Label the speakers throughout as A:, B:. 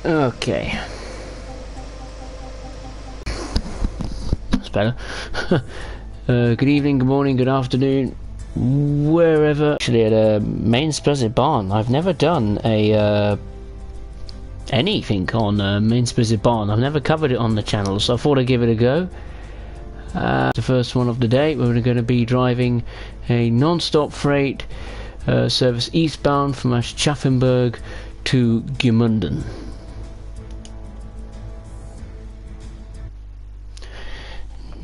A: Okay. That's better. Good evening, good morning, good afternoon, wherever. Actually, at a main Spessart barn. I've never done a anything on main Spessart barn. I've never covered it on the channel, so I thought I'd give it a go. The first one of the day, we're going to be driving a non-stop freight service eastbound from Aschaffenburg to Gmunden.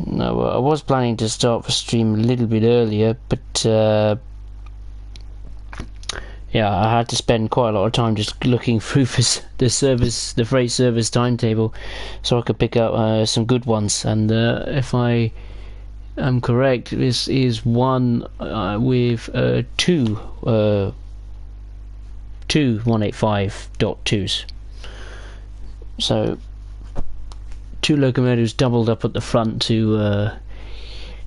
A: No, I was planning to start the stream a little bit earlier, but yeah, I had to spend quite a lot of time just looking through the freight service timetable, so I could pick up some good ones. And if I am correct, this is one with two 185.2s. So 2 locomotives doubled up at the front to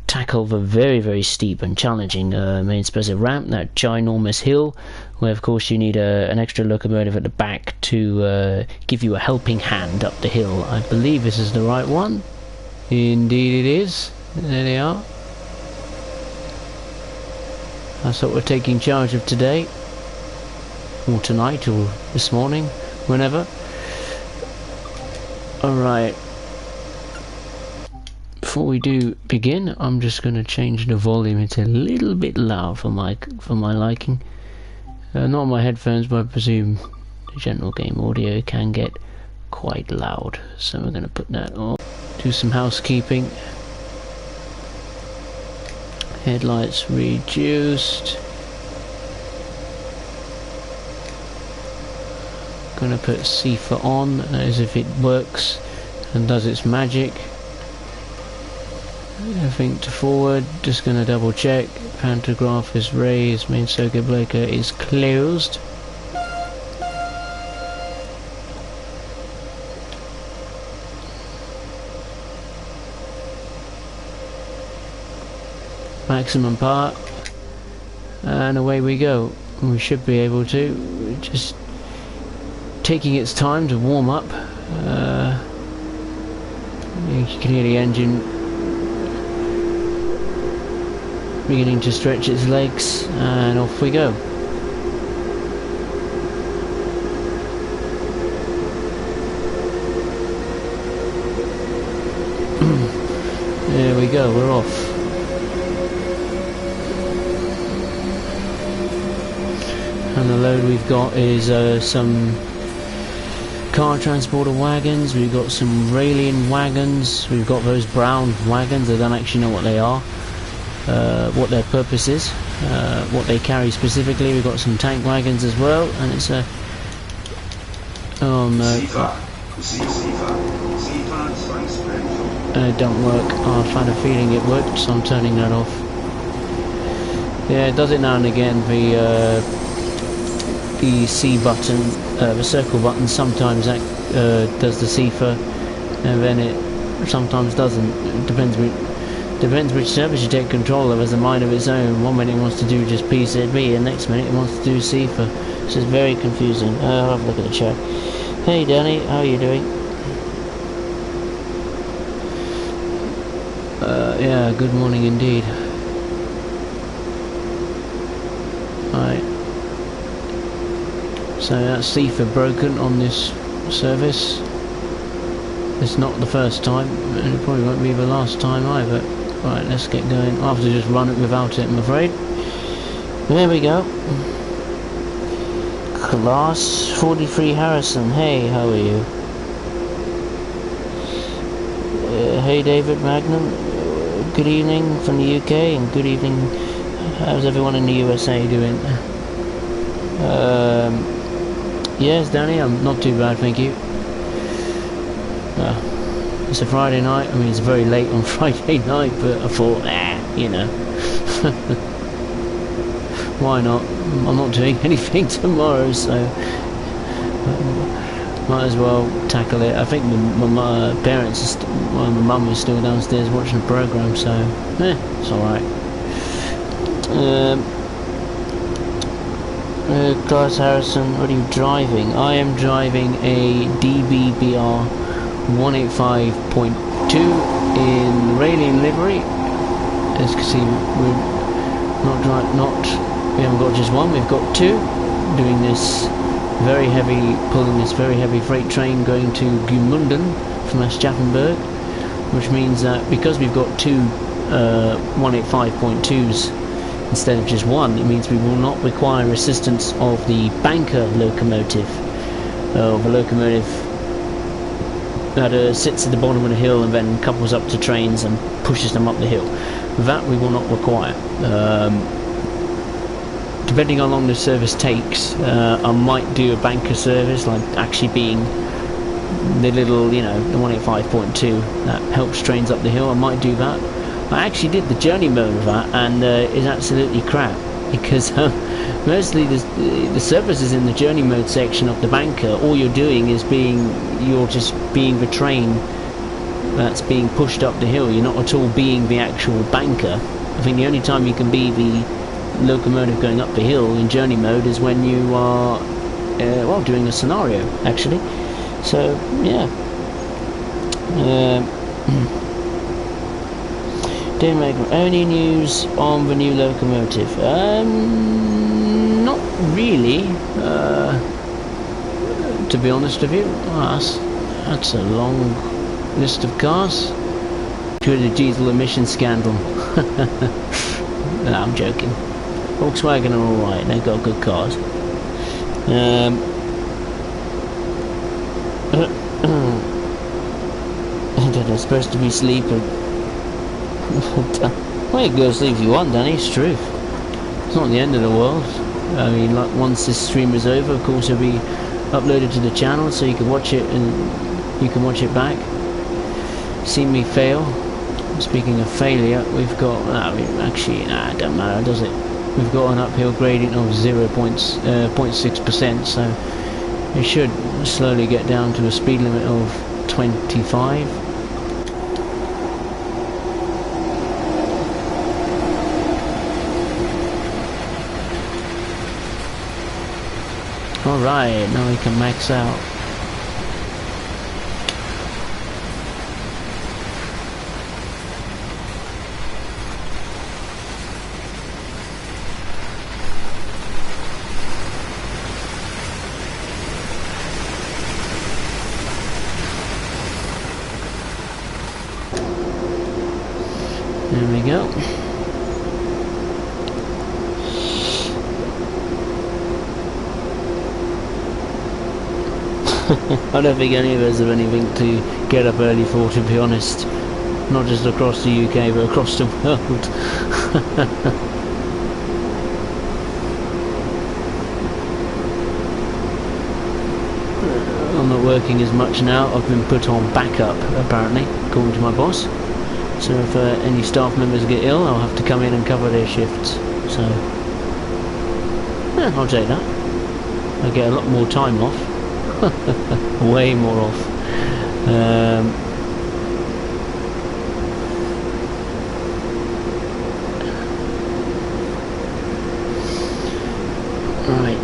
A: tackle the very, very steep and challenging main Spessart Ramp, that ginormous hill, where of course you need an extra locomotive at the back to give you a helping hand up the hill. I believe this is the right one. Indeed it is. There they are. That's what we're taking charge of today, or tonight, or this morning, whenever. Alright. Before we do begin, I'm just going to change the volume. It's a little bit loud for my liking. Not on my headphones, but I presume the general game audio can get quite loud. So we're going to put that on. Do some housekeeping. Headlights reduced. Going to put FIFA on as if it works and does its magic. Everything to forward, just going to double check. Pantograph is raised, main circuit breaker is closed. Maximum power, and away we go. We should be able to, just taking its time to warm up. You can hear the engine beginning to stretch its legs, and off we go. There we go, we're off. And the load we've got is some car transporter wagons, we've got some railing wagons, we've got those brown wagons. I don't actually know what they are. What their purpose is, what they carry specifically. We've got some tank wagons as well, and it's a... oh no. It don't work. Oh, I had a feeling it worked, so I'm turning that off. Yeah, it does it now and again. The C button, the circle button, sometimes that does the CIFA, and then it sometimes doesn't. It depends which service you take control of. Has a mind of its own. One minute it wants to do just PZB, and next minute it wants to do CIFA. This is very confusing. I'll have a look at the chat. Hey Danny, how are you doing? Yeah, good morning indeed. Right. So that's CIFA broken on this service. It's not the first time, and it probably won't be the last time either. Right, let's get going. I'll have to just run it without it, I'm afraid. There we go. Class 43 Harrison. Hey, how are you? Hey David Magnum. Good evening from the UK, and good evening. How's everyone in the USA doing? Yes, Danny, I'm not too bad, thank you. It's a Friday night. I mean, it's very late on Friday night, but I thought, you know, why not? I'm not doing anything tomorrow, so might as well tackle it. I think my parents, my mum is still downstairs watching the program, so it's all right. Class Harrison, what are you driving? I am driving a DBBR 185.2 in Raylene livery. As you can see, we haven't got just one, we've got two, doing this pulling this very heavy freight train going to Gmunden from Aschaffenburg, which means that because we've got two 185.2s instead of just one, it means we will not require assistance of the banker locomotive, of a locomotive that sits at the bottom of the hill and then couples up to trains and pushes them up the hill. That we will not require. Depending on how long the service takes, I might do a banker service, like actually being the little, the 185.2 that helps trains up the hill. I might do that. I actually did the journey mode of that, and it's absolutely crap, because mostly the services in the journey mode section of the banker, all you're doing is you're just being the train that's being pushed up the hill. You're not at all being the actual banker. I think the only time you can be the locomotive going up the hill in journey mode is when you are doing a scenario, actually. So yeah. Didn't make any news on the new locomotive. Not really, to be honest with you. That's a long list of cars. Due to the diesel emission scandal. No, I'm joking. Volkswagen are alright, they've got good cars. They're supposed to be sleeping. Well, you can go to sleep if you want, Danny, it's true. It's not the end of the world. I mean, like, once this stream is over, of course it'll be uploaded to the channel, so you can watch it and you can watch it back. See me fail. Speaking of failure, we've got... it don't matter, does it? We've got an uphill gradient of 0.6%, so it should slowly get down to a speed limit of 25. Alright, now we can max out. There we go. I don't think any of us have anything to get up early for, to be honest. Not just across the UK, but across the world. I'm not working as much now. I've been put on backup, apparently, according to my boss. So if any staff members get ill, I'll have to come in and cover their shifts. So, yeah, I'll take that. I get a lot more time off. Way more off. Right.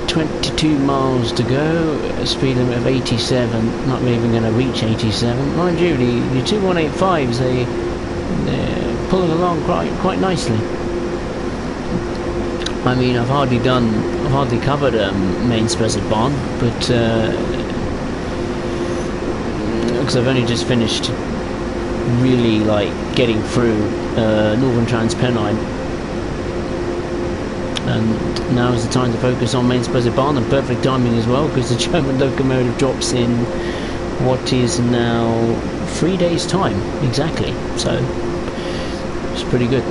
A: 22 miles to go, a speed limit of 87, not even going to reach 87. Mind you, the two 185s, they're pulling along quite nicely. I mean, I've hardly covered main Spessart Bahn, but because I've only just finished really like getting through Northern Transpennine, and now is the time to focus on main Spessart Bahn, and perfect timing as well, because the German locomotive drops in what is now 3 days' time exactly, so it's pretty good.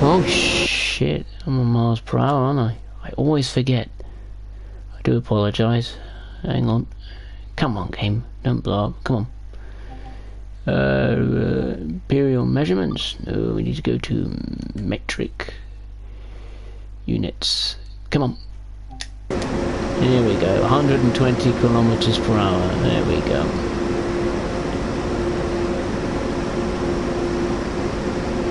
A: Oh shit, I'm on miles per hour, aren't I? I always forget. I do apologise. Hang on. Come on, game. Don't blow up. Come on. Imperial measurements. No, we need to go to metric units. Come on. Here we go. 120 kilometers per hour. There we go.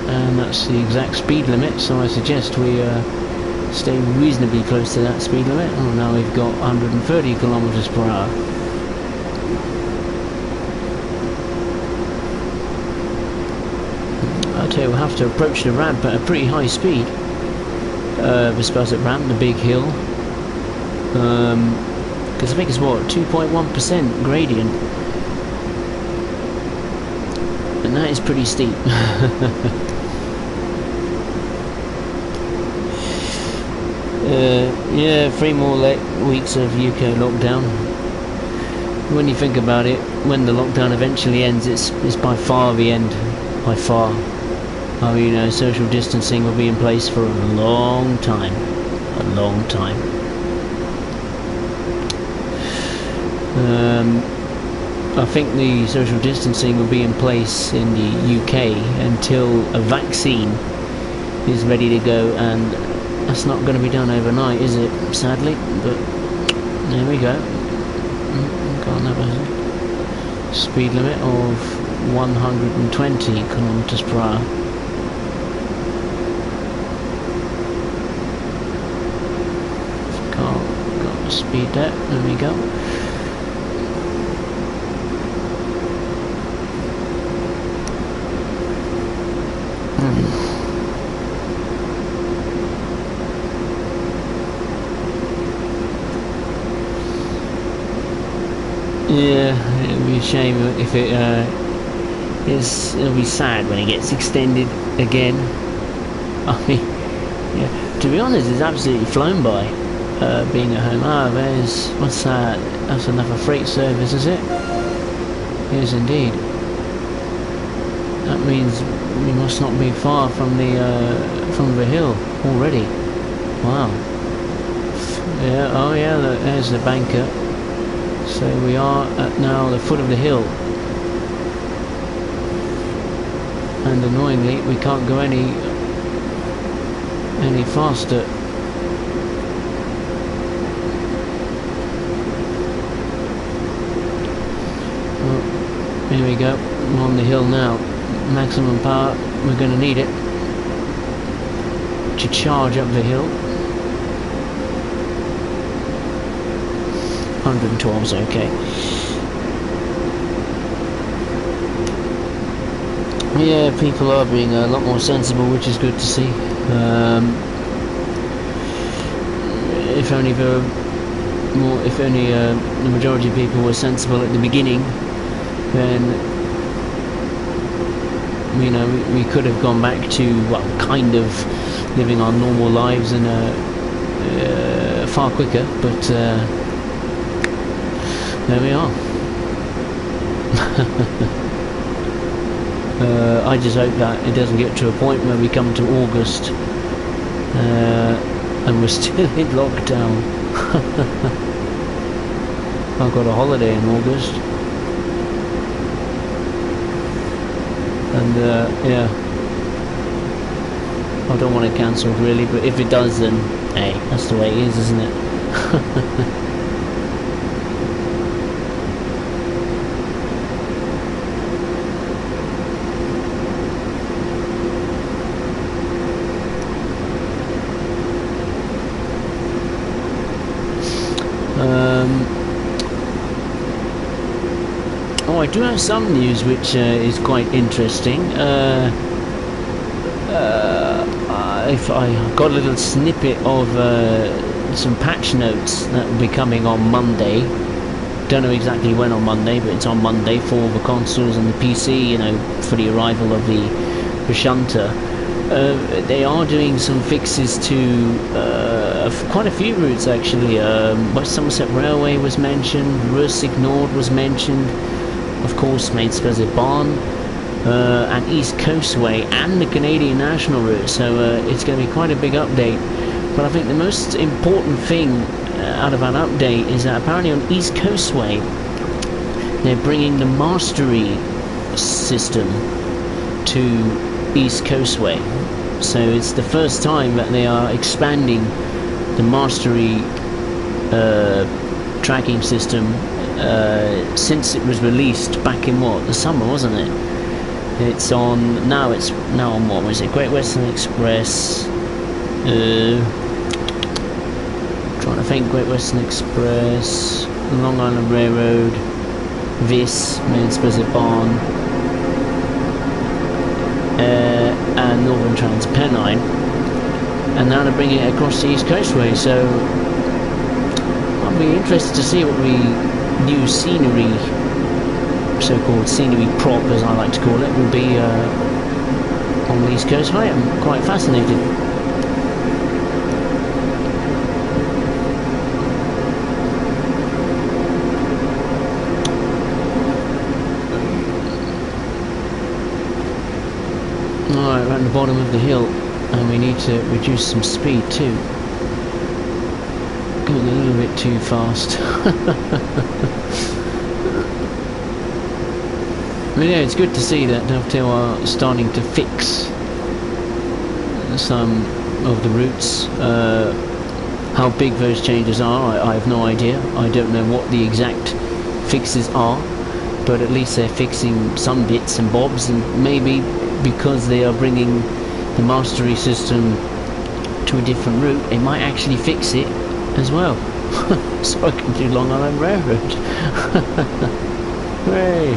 A: and that's the exact speed limit, so I suggest we stay reasonably close to that speed limit. Oh, now we've got 130 kilometers per hour. I tell you, we'll have to approach the ramp at a pretty high speed. The Spessart Ramp, the big hill. Because I think it's what, 2.1% gradient. And that is pretty steep. Yeah, 3 more weeks of UK lockdown. When you think about it, when the lockdown eventually ends, it's by far the end. By far. I mean, social distancing will be in place for a long time. A long time. I think the social distancing will be in place in the UK until a vaccine is ready to go, and that's not going to be done overnight, is it? Sadly, but there we go. Can't have a speed limit of 120 kilometers per hour. Got the speed there. There we go. Yeah, it'll be a shame if it'll be sad when it gets extended again. I mean, yeah, to be honest, it's absolutely flown by, being at home. Ah, there's, what's that? That's another freight service, is it? Yes, indeed. That means we must not be far from the hill already. Wow. Yeah. Oh yeah. Look, there's the banker. So we are at now the foot of the hill, and annoyingly we can't go any faster. Well, here we go. We're on the hill now. Maximum power. We're going to need it to charge up the hill. 112 is okay. Yeah, people are being a lot more sensible, which is good to see. If only the majority of people were sensible at the beginning, then you know we could have gone back to, well, kind of living our normal lives in far quicker, but there we are. I just hope that it doesn't get to a point where we come to August and we're still in lockdown. I've got a holiday in August, and yeah, I don't want it cancelled really, but if it does, then hey, that's the way it is, isn't it? Oh, I do have some news which is quite interesting. If I got a little snippet of some patch notes that will be coming on Monday. Don't know exactly when on Monday, but it's on Monday for the consoles and the PC, you know, for the arrival of the Shunter. They are doing some fixes to quite a few routes actually. West Somerset Railway was mentioned, Rursig Nord was mentioned, of course Main Spessart Barn, and East Coastway and the Canadian National Route. So it's going to be quite a big update. But I think the most important thing out of that update is that apparently on East Coastway they're bringing the Mastery system to East Coastway. So it's the first time that they are expanding the Mastery tracking system since it was released back in what, the summer, wasn't it? It's on now. It's now on what was it? Great Western Express. Trying to think. Great Western Express, Long Island Railroad, Vis, Main Spessart Barn, and Northern Trans Pennine, and now to bring it across the East Coastway. So I'll be interested to see what the new scenery, so-called scenery prop, as I like to call it, will be on the East Coastway. I'm quite fascinated. Alright, we're at the bottom of the hill, and we need to reduce some speed too. Going a little bit too fast. But yeah, it's good to see that Dovetail are starting to fix some of the routes. How big those changes are, I have no idea. I don't know what the exact fixes are, but at least they're fixing some bits and bobs, and maybe because they are bringing the mastery system to a different route, it might actually fix it as well. So I can do Long Island Railroad. Hooray!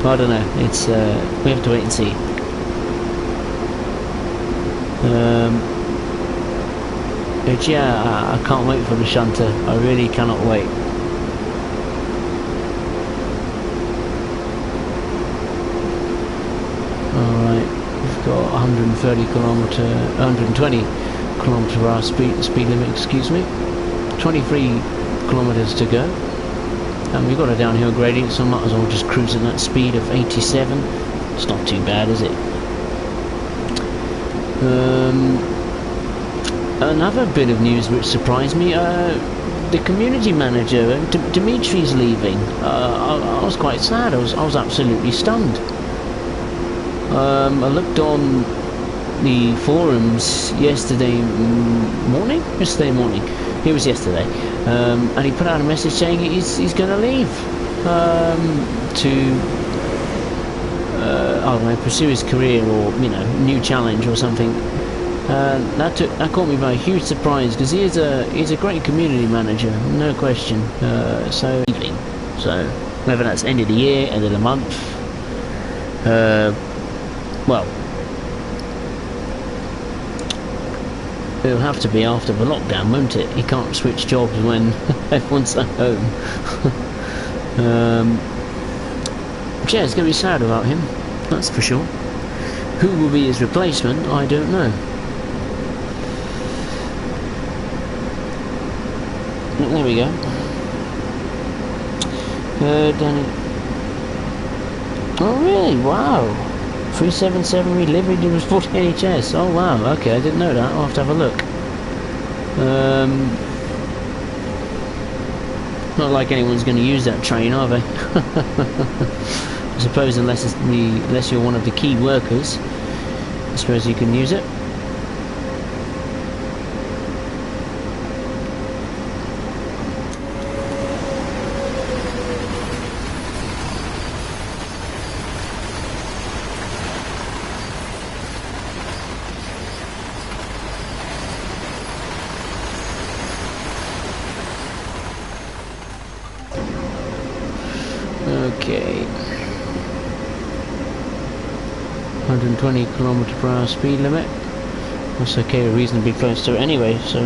A: I don't know, it's we have to wait and see. But yeah, I can't wait for the shunter. I really cannot wait. Alright, we've got 120 kilometre per hour speed limit, excuse me. 23 kilometres to go. And we've got a downhill gradient, so I might as well just cruise at that speed of 87. It's not too bad, is it? Another bit of news which surprised me, the community manager, Dimitri's leaving. I was quite sad, I was absolutely stunned. I looked on the forums yesterday morning. It was yesterday, and he put out a message saying he's going to leave to I don't know, pursue his career, or new challenge or something. That caught me by a huge surprise, because he's a great community manager, no question. So whether that's end of the year, end of the month, well, it'll have to be after the lockdown, won't it? He can't switch jobs when everyone's at home. Yeah, it's going to be sad about him, that's for sure. Who will be his replacement, I don't know. There we go. Danny. Oh really? Wow. 377 reliving, it was 40 NHS. Oh wow, okay, I didn't know that. I'll have to have a look. Not like anyone's going to use that train, are they? I suppose unless you're one of the key workers, I suppose you can use it. Okay, 120 kilometre per hour speed limit. That's okay, we're reasonably close to it anyway, so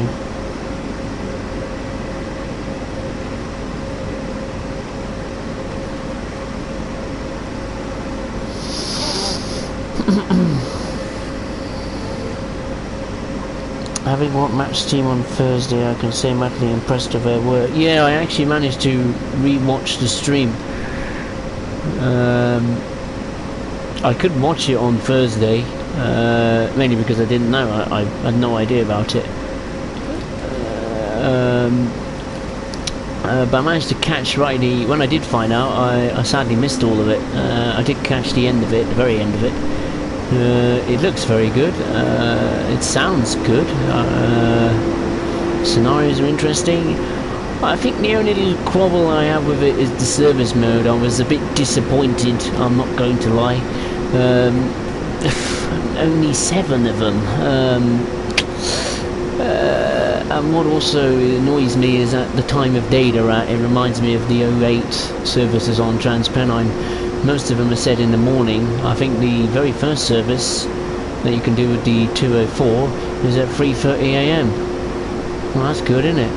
A: having what match team on Thursday, I can say I'm utterly impressed with their work. Yeah, I actually managed to re-watch the stream. I couldn't watch it on Thursday, mainly because I didn't know. I had no idea about it. But I managed to catch when I did find out, I sadly missed all of it. I did catch the end of it, the very end of it. It looks very good. It sounds good. Scenarios are interesting. I think the only little quibble I have with it is the service mode. I was a bit disappointed, I'm not going to lie. Only 7 of them. And what also annoys me is at the time of day they're at, it reminds me of the '08 services on Transpennine. Most of them are set in the morning. I think the very first service that you can do with the 204 is at 3:30 AM. Well, that's good, isn't it?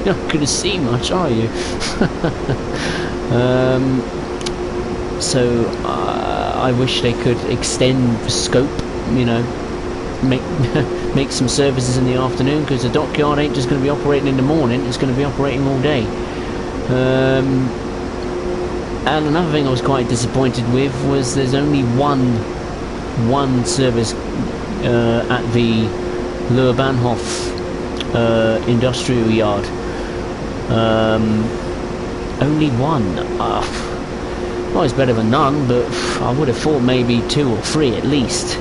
A: You're not going to see much, are you? So I wish they could extend the scope, you know, make some services in the afternoon, because the dockyard ain't just going to be operating in the morning, it's going to be operating all day. And another thing I was quite disappointed with was there's only one service at the Lower Bahnhof industrial yard. Only one. Well, it's better than none, but I would have thought maybe 2 or 3 at least.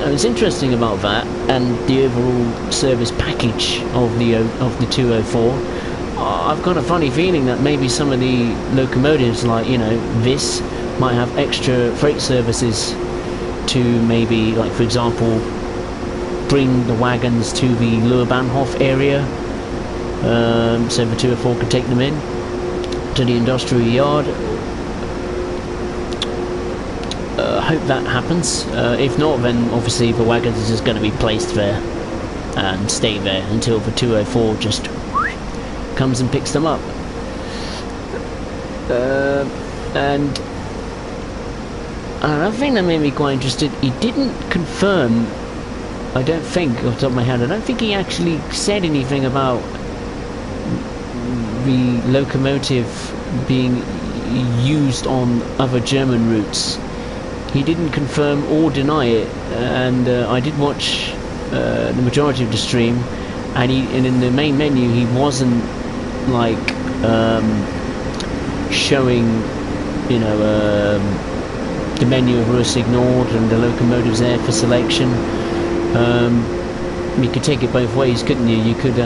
A: It's interesting about that and the overall service package of the 204. I've got a funny feeling that maybe some of the locomotives, like, you know, this might have extra freight services to maybe, like, for example, bring the wagons to the Lower Bahnhof area, so the 204 could take them in to the industrial yard. Hope that happens. If not, then obviously the wagons are just going to be placed there and stay there until the 204 just comes and picks them up. And another thing that made me quite interested, he didn't confirm, I don't think, off the top of my head, I don't think he actually said anything about the locomotive being used on other German routes. He didn't confirm or deny it, and I did watch the majority of the stream, and in the main menu he wasn't like showing, you know, the menu of Russick Nord and the locomotives there for selection. You could take it both ways, couldn't you? You could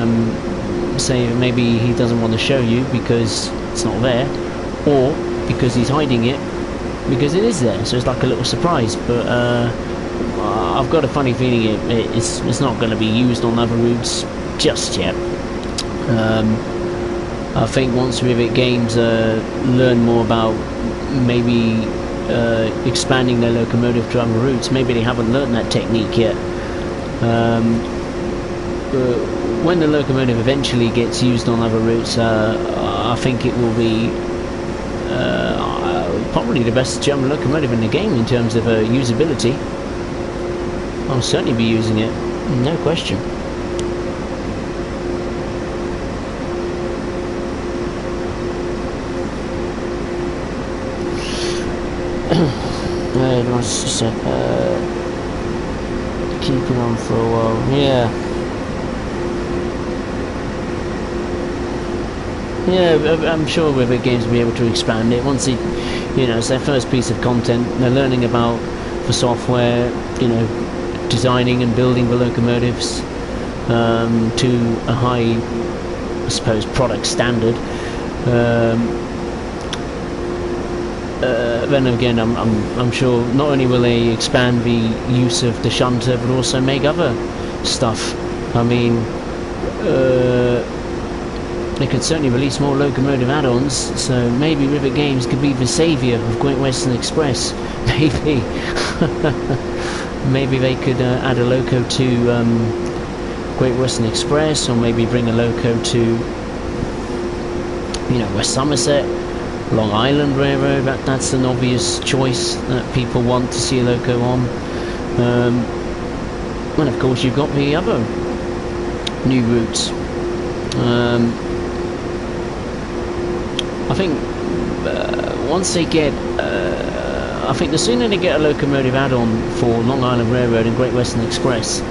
A: say maybe he doesn't want to show you because it's not there, or because he's hiding it because it is there, so it's like a little surprise. But I've got a funny feeling it's not going to be used on other routes just yet. I think once Rivet Games learn more about maybe expanding their locomotive to other routes, maybe they haven't learned that technique yet. When the locomotive eventually gets used on other routes, I think it will be probably the best German locomotive in the game in terms of usability. I'll certainly be using it, no question. It was just keep it on for a while. Yeah, I'm sure Rivet Games will be able to expand it once you know, it's their first piece of content. They're learning about the software, you know, designing and building the locomotives to a high, I suppose, product standard. Then again, I'm sure not only will they expand the use of the shunter, but also make other stuff. I mean, they could certainly release more locomotive add-ons, so maybe Rivet Games could be the saviour of Great Western Express. Maybe. Maybe they could add a loco to Great Western Express, or maybe bring a loco to, you know, West Somerset, Long Island Railroad. That's an obvious choice that people want to see a loco on. And of course you've got the other new routes. I think once they get, I think the sooner they get a locomotive add-on for Long Island Railroad and Great Western Express,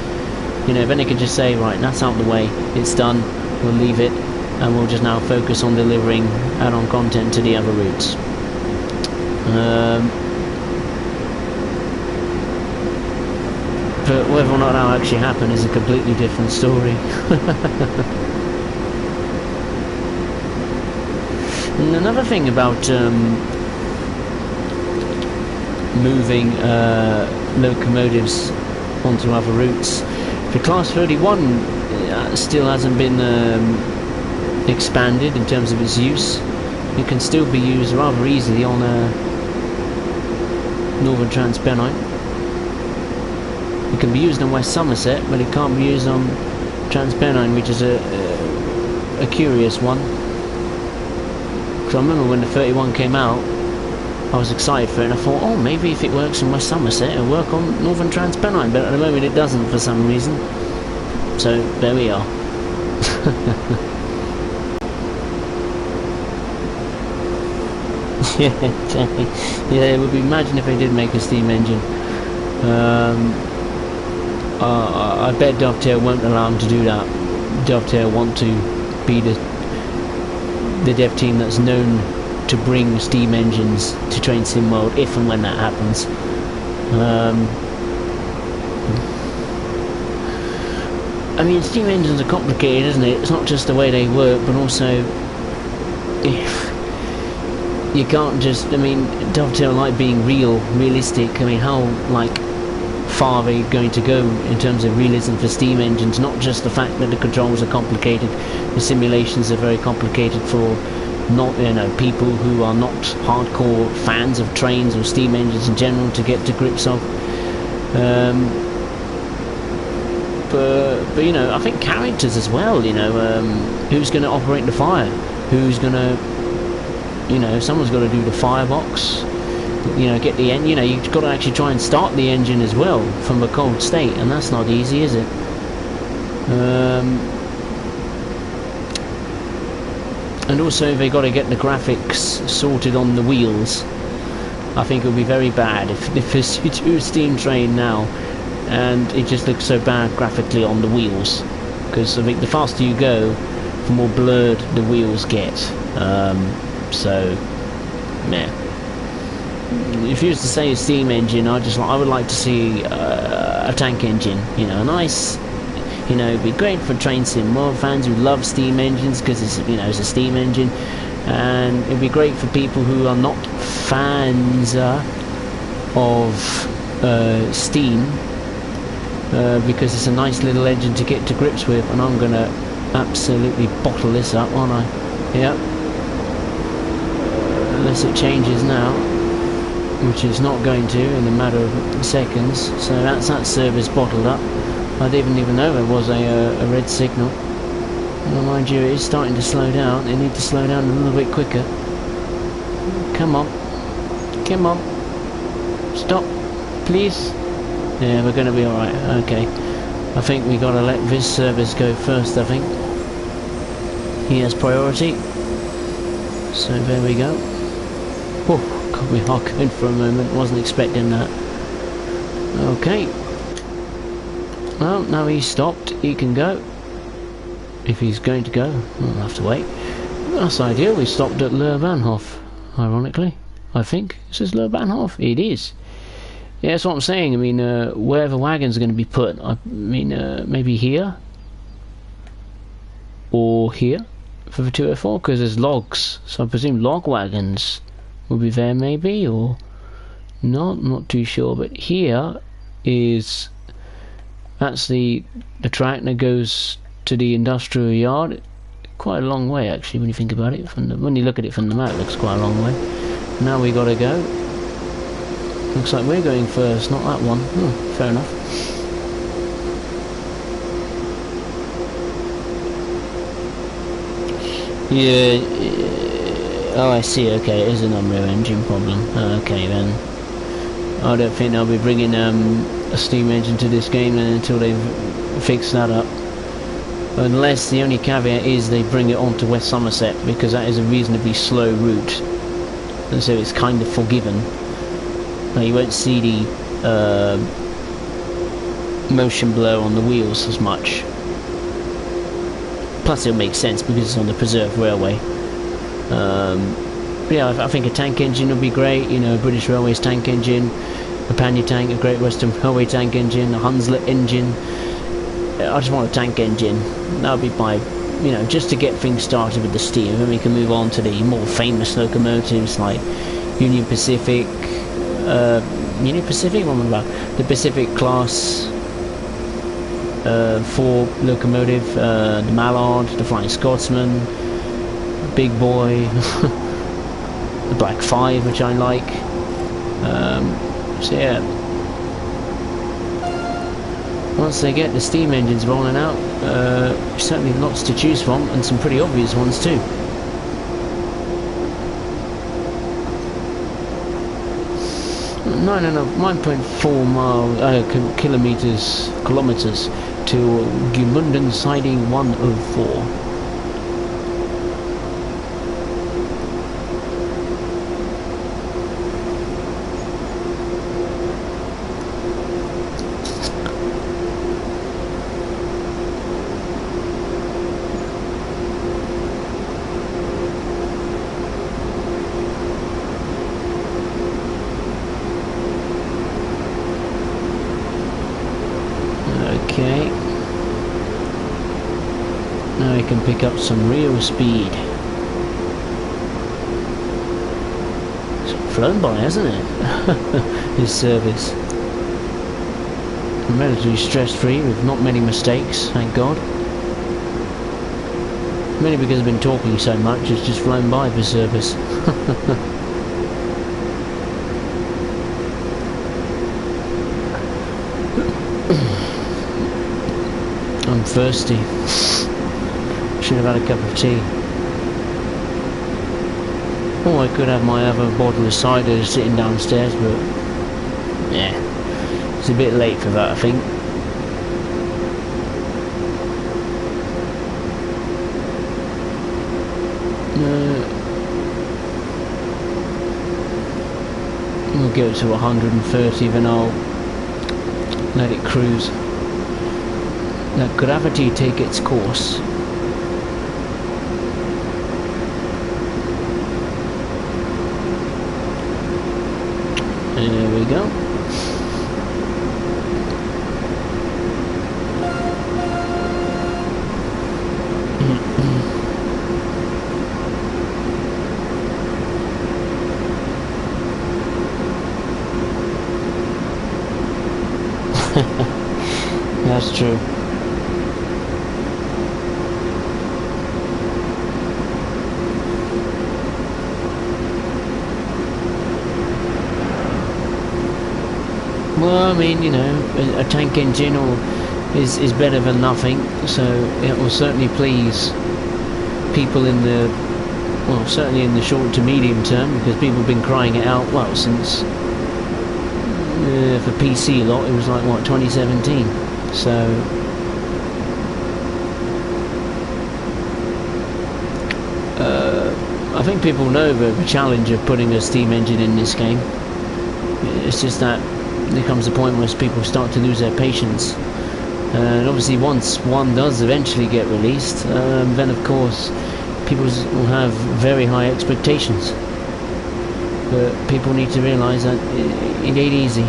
A: you know, then they can just say, right, that's out of the way, it's done, we'll leave it, and we'll just now focus on delivering add-on content to the other routes. But whether or not that'll actually happen is a completely different story. And another thing about moving locomotives onto other routes. The Class 31 still hasn't been expanded in terms of its use. It can still be used rather easily on Northern Trans-Pennine. It can be used on West Somerset, but it can't be used on Trans-Pennine, which is a curious one. Because I remember when the 31 came out, I was excited for it, and I thought, oh, maybe if it works in West Somerset, it'll work on Northern Trans-Pennine, but at the moment it doesn't for some reason. So, there we are. Yeah, it would be, imagine if they did make a steam engine. I bet Dovetail won't allow them to do that. Dovetail want to be the dev team that's known to bring steam engines to Train Sim World if and when that happens. I mean, steam engines are complicated, isn't it? It's not just the way they work, but also you can't just, I mean, Dovetail like being realistic. I mean, how like far are they going to go in terms of realism for steam engines? Not just the fact that the controls are complicated, the simulations are very complicated for not, you know, people who are not hardcore fans of trains or steam engines in general to get to grips of. But you know, I think characters as well. You know, who's going to operate the fire? Who's going to, you know, someone's got to do the firebox. You know, get the end. You know, you've got to actually try and start the engine as well from a cold state, and that's not easy, is it? And also they got to get the graphics sorted on the wheels. I think it would be very bad if you do a steam train now and it just looks so bad graphically on the wheels, because I think the faster you go, the more blurred the wheels get. So, yeah. If you used to say a steam engine, I would like to see a tank engine. You know, a nice. You know, it'd be great for Train Sim World fans who love steam engines because it's, you know, it's a steam engine, and it'd be great for people who are not fans of steam because it's a nice little engine to get to grips with. And I'm gonna absolutely bottle this up, aren't I? Yep. Unless it changes now, which it's not going to in a matter of seconds. So that's that service bottled up. I didn't even know there was a red signal. Well, mind you, it is starting to slow down. They need to slow down a little bit quicker. Come on. Come on. Stop. Please. Yeah, we're going to be alright. Okay. I think we got to let this service go first, I think. He has priority. So there we go. Oh, God, we are going for a moment. Wasn't expecting that. Okay. Well, now he's stopped, he can go. If he's going to go, we'll have to wait. That's ideal, we stopped at Le Bahnhof, ironically, I think. Is this Le Bahnhof? It is. Yeah, that's what I'm saying. I mean, where the wagons are going to be put. I mean, maybe here? Or here? For the 204? Because there's logs. So I presume log wagons will be there maybe, or not too sure. But here is... That's the track that goes to the industrial yard. Quite a long way, actually, when you think about it. When you look at it from the map, it looks quite a long way. Now we got to go. Looks like we're going first, not that one. Oh, fair enough. Yeah. Oh, I see. Okay, it is a non-rear engine problem. Okay, then. I don't think they'll be bringing a steam engine to this game until they've fixed that up. Unless the only caveat is they bring it on to West Somerset, because that is a reasonably slow route, and so it's kind of forgiven. Now you won't see the motion blur on the wheels as much. Plus it'll make sense because it's on the preserved railway. But yeah, I think a tank engine would be great. You know, a British Railways tank engine, a Pannier tank, a Great Western Railway tank engine, a Hunslet engine. I just want a tank engine. That would be my, you know, just to get things started with the steam. Then we can move on to the more famous locomotives like Union Pacific, Union Pacific, what am I about? The Pacific Class 4 locomotive, the Mallard, the Flying Scotsman, Big Boy, the Black 5, which I like. So yeah, once they get the steam engines rolling out, certainly lots to choose from, and some pretty obvious ones too. 9.4 kilometers to Gmunden siding 104. Okay, now we can pick up some real speed. It's flown by, hasn't it? His service. I'm relatively stress-free with not many mistakes, thank God. Mainly because I've been talking so much, it's just flown by for service. I'm thirsty. Should have had a cup of tea. Or I could have my other bottle of cider sitting downstairs, but yeah, it's a bit late for that, I think. We'll go to 130, then I'll let it cruise. Let gravity take its course. There we go. That's true. Well, I mean, you know, a tank engine is better than nothing, so it will certainly please people in the, well, certainly in the short to medium term, because people have been crying it out, well, since for PC lot, it was like, what, 2017, so I think people know the challenge of putting a steam engine in this game. It's just that there comes a point where people start to lose their patience, and obviously once one does eventually get released, then of course people will have very high expectations, but people need to realise that it ain't easy.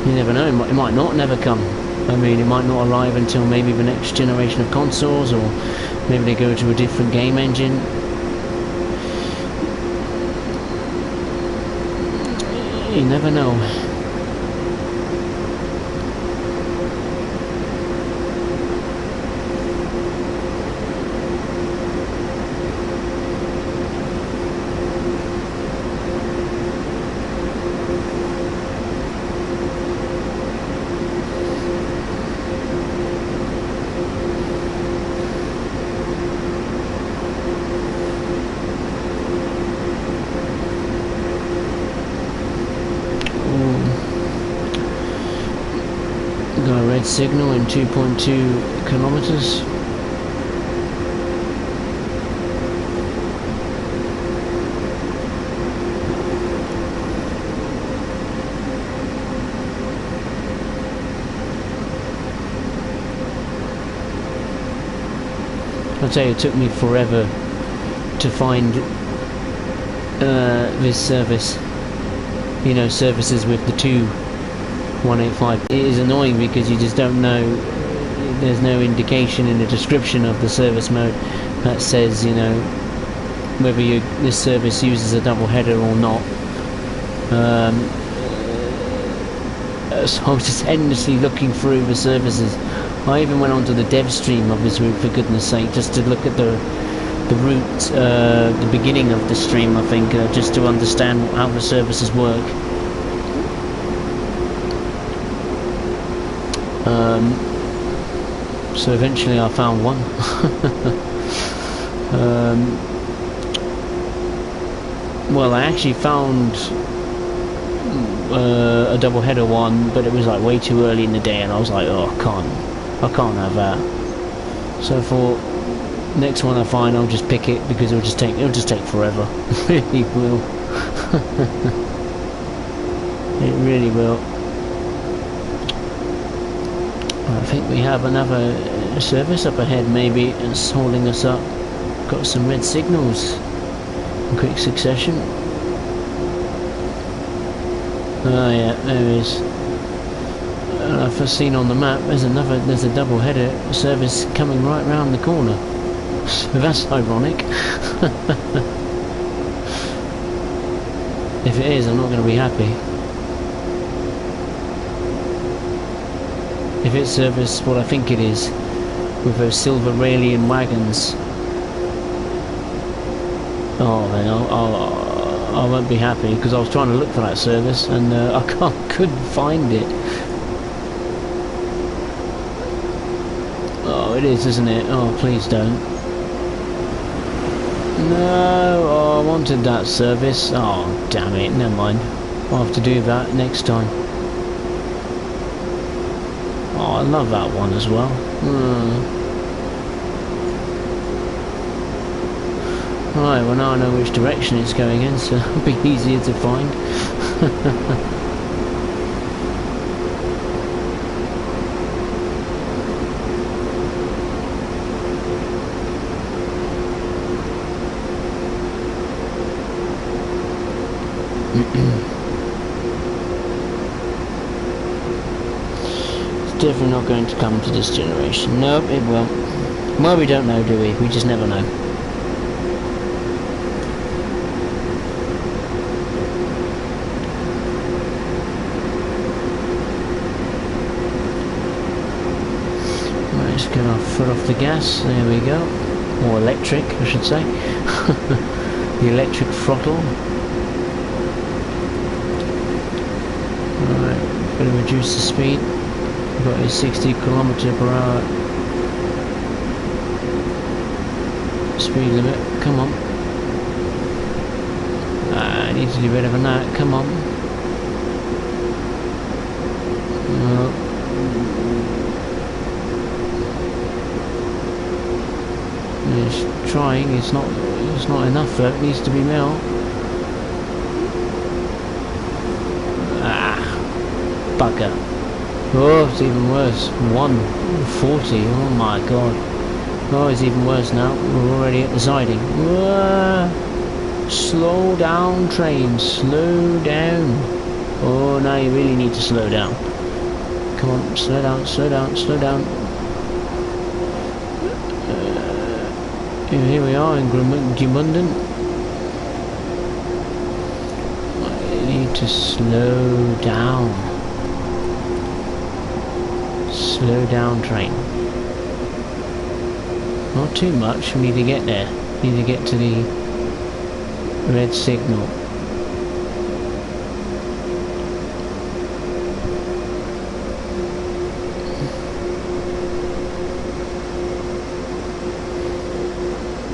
A: You never know, it might not never come. I mean, it might not arrive until maybe the next generation of consoles, or maybe they go to a different game engine. You never know. Got a red signal in 2.2 kilometers. I'll tell you, it took me forever to find this service. You know, services with the 185. It is annoying because you just don't know, there's no indication in the description of the service mode that says, you know, whether this service uses a double header or not. Um, so I was just endlessly looking through the services. I even went onto the dev stream of his route, for goodness sake, just to look at the route, the beginning of the stream, I think, just to understand how the services work. So eventually I found one. Well, I actually found a double header one, but it was like way too early in the day, and I was like, oh, I can't have that. So for next one I find, I'll just pick it, because it'll just take forever. It really will. It really will. I think we have another service up ahead, maybe, it's holding us up. Got some red signals in quick succession. Oh yeah, there it is. I've first seen on the map there's a double header service coming right round the corner. So that's ironic. If it is, I'm not going to be happy. If it's serviced what I think it is, with those silver Raelian wagons, oh then I won't be happy, because I was trying to look for that service and I couldn't find it. Oh, it is, isn't it? Oh, please don't. No, oh, I wanted that service. Oh, damn it, never mind. I'll have to do that next time. Oh, I love that one as well. Right, well now I know which direction it's going in, so it'll be easier to find. It's definitely not going to come to this generation. Nope, it won't. Well, we don't know, do we? We just never know. Let's get our foot off the gas. There we go. Or electric, I should say. The electric throttle. Alright, going to reduce the speed. We've got a 60 km/h speed limit. Come on. I need to do better than that. Come on. It's trying. It's not enough though. It needs to be more. Bugger. Oh, it's even worse. 140. Oh my god. Oh, it's even worse now. We're already at the siding. Slow down, train. Slow down. Oh, now you really need to slow down. Come on, slow down, slow down, slow down. Here we are in Gmunden. I need to slow down. Slow down, train. Not too much, we need to get there. We need to get to the red signal.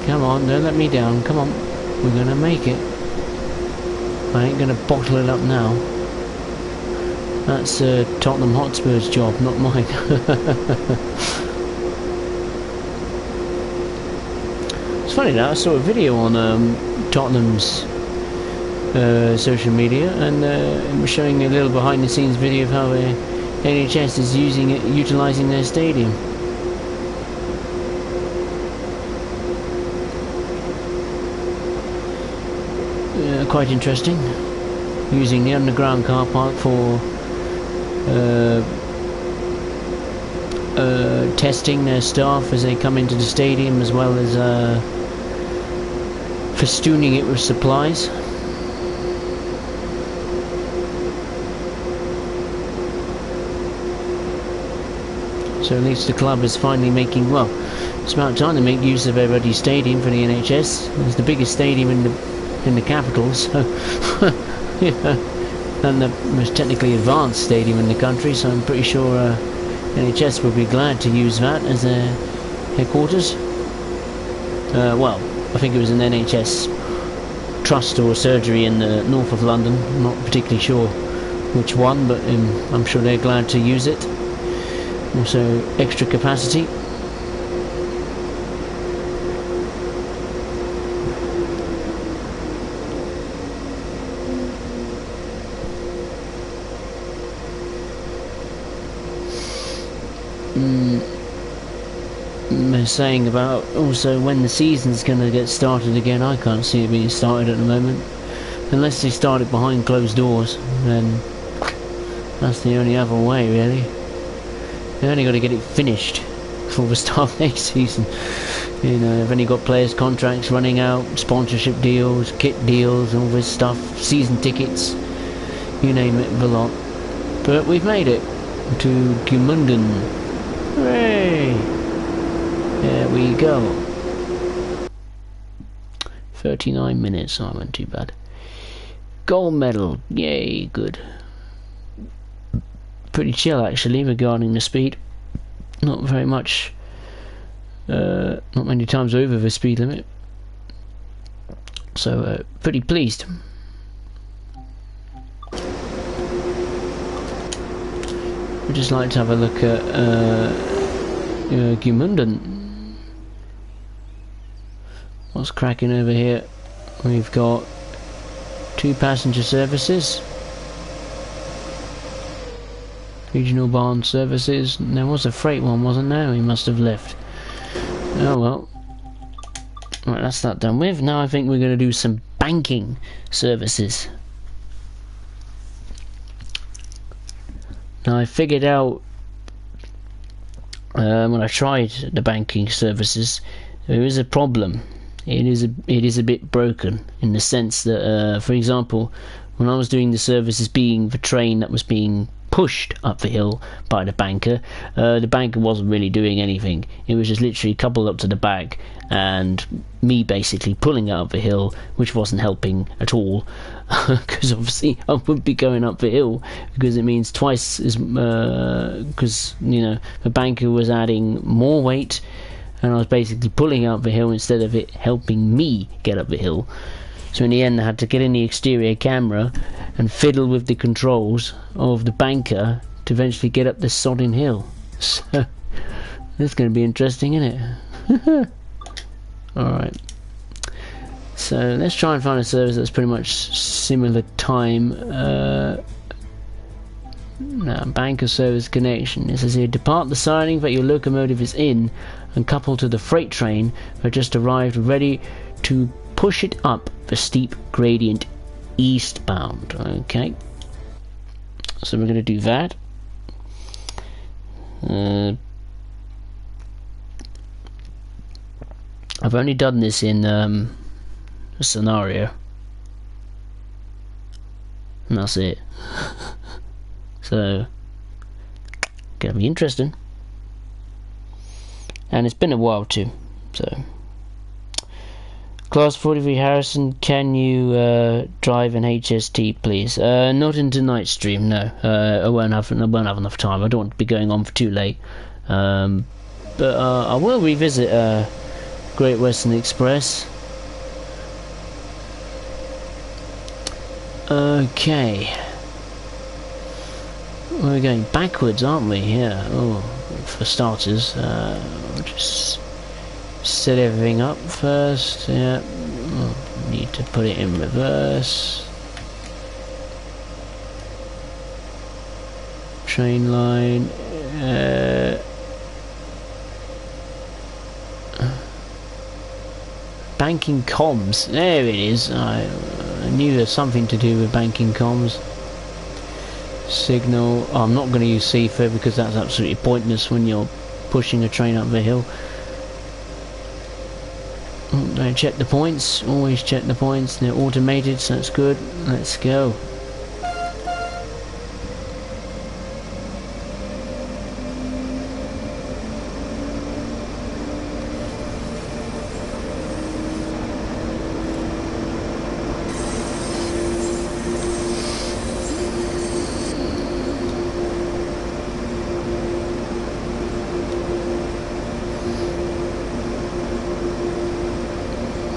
A: Come on, don't let me down. Come on, we're gonna make it. I ain't gonna bottle it up now. That's Tottenham Hotspur's job, not mine. It's funny now, I saw a video on Tottenham's social media, and it was showing a little behind the scenes video of how NHS is utilising their stadium. Quite interesting. Using the underground car park for testing their staff as they come into the stadium, as well as festooning it with supplies. So at least the club is finally making, well, it's about time to make use of everybody's stadium for the NHS. It's the biggest stadium in the capital, so yeah, and the most technically advanced stadium in the country. So I'm pretty sure NHS will be glad to use that as their headquarters. Well, I think it was an NHS trust or surgery in the north of London. I'm not particularly sure which one, but I'm sure they're glad to use it. Also, extra capacity. They're saying about also when the season's going to get started again. I can't see it being started at the moment. Unless they start it behind closed doors, then that's the only other way, really. They only got to get it finished before the start of next season. You know, they've only got players' contracts running out, sponsorship deals, kit deals, all this stuff, season tickets, you name it, the lot. But we've made it to Gmunden. Hooray! There we go. 39 minutes, I went too bad. Gold medal, yay, good. Pretty chill actually regarding the speed. Not very much, not many times over the speed limit. So pretty pleased. We'd just like to have a look at Gmunden. What's cracking over here? We've got 2 passenger services, regional barn services. There was a freight one, wasn't there? He must have left. Oh well. Right, that's that done with. Now I think we're going to do some banking services. Now I figured out when I tried the banking services, there is a problem. It is a bit broken in the sense that, for example, when I was doing the services being the train that was being pushed up the hill by the banker wasn't really doing anything. It was just literally coupled up to the back and me basically pulling it up the hill, which wasn't helping at all, because obviously I wouldn't be going up the hill because it means twice as because you know the banker was adding more weight and I was basically pulling up the hill instead of it helping me get up the hill. So in the end I had to get in the exterior camera and fiddle with the controls of the banker to eventually get up this sodding hill. So that's going to be interesting, isn't it? Alright. So let's try and find a service that's pretty much similar time. Now, banker service connection. It says here, depart the siding that your locomotive is in and couple to the freight train that just arrived, ready to push it up the steep gradient eastbound. Okay, so we're going to do that. I've only done this in a scenario and that's it. So gonna be interesting, and it's been a while too. So Class 43 Harrison, can you drive an HST please? Not into night stream, no. I won't have enough time. I don't want to be going on for too late. But I will revisit Great Western Express. Okay. We're going backwards, aren't we? Yeah. Oh, for starters, just set everything up first. Yeah. Oh, need to put it in reverse. Train line. Banking comms. There it is. I knew there's something to do with banking comms. Signal. Oh, I'm not going to use FIFA because that's absolutely pointless when you're pushing a train up the hill. Don't check the points. Always check the points. They're automated, so that's good. Let's go.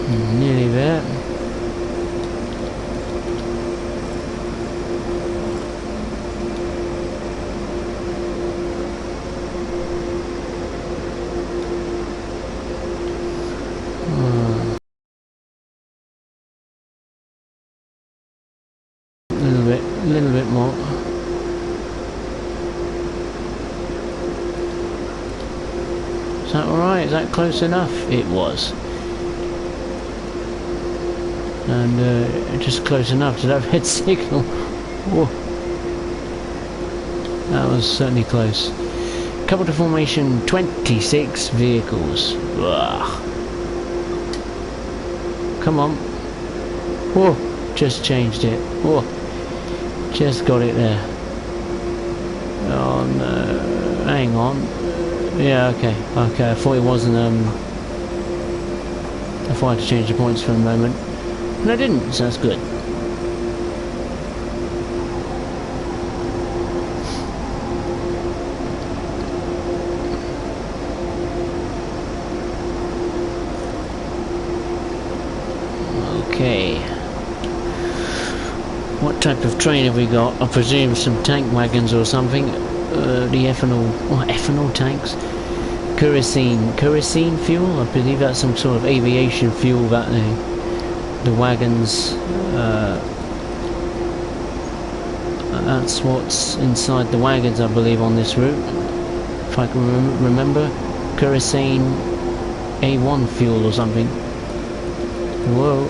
A: Nearly there. A little bit more. Is that alright? Is that close enough? It was. And just close enough to that red signal. Whoa. That was certainly close. Couple to formation, 26 vehicles. Ugh. Come on. Whoa. Just changed it. Whoa. Just got it there. Oh no. Hang on. Yeah, okay. Okay, I thought it wasn't, I thought I had to change the points for a moment. And I didn't, so that's good. Okay. What type of train have we got? I presume some tank wagons or something. The ethanol... What, ethanol tanks? Kerosene fuel? I believe that's some sort of aviation fuel that the wagons... that's what's inside the wagons, I believe, on this route. If I can remember. Kerosene A1 fuel or something. Whoa.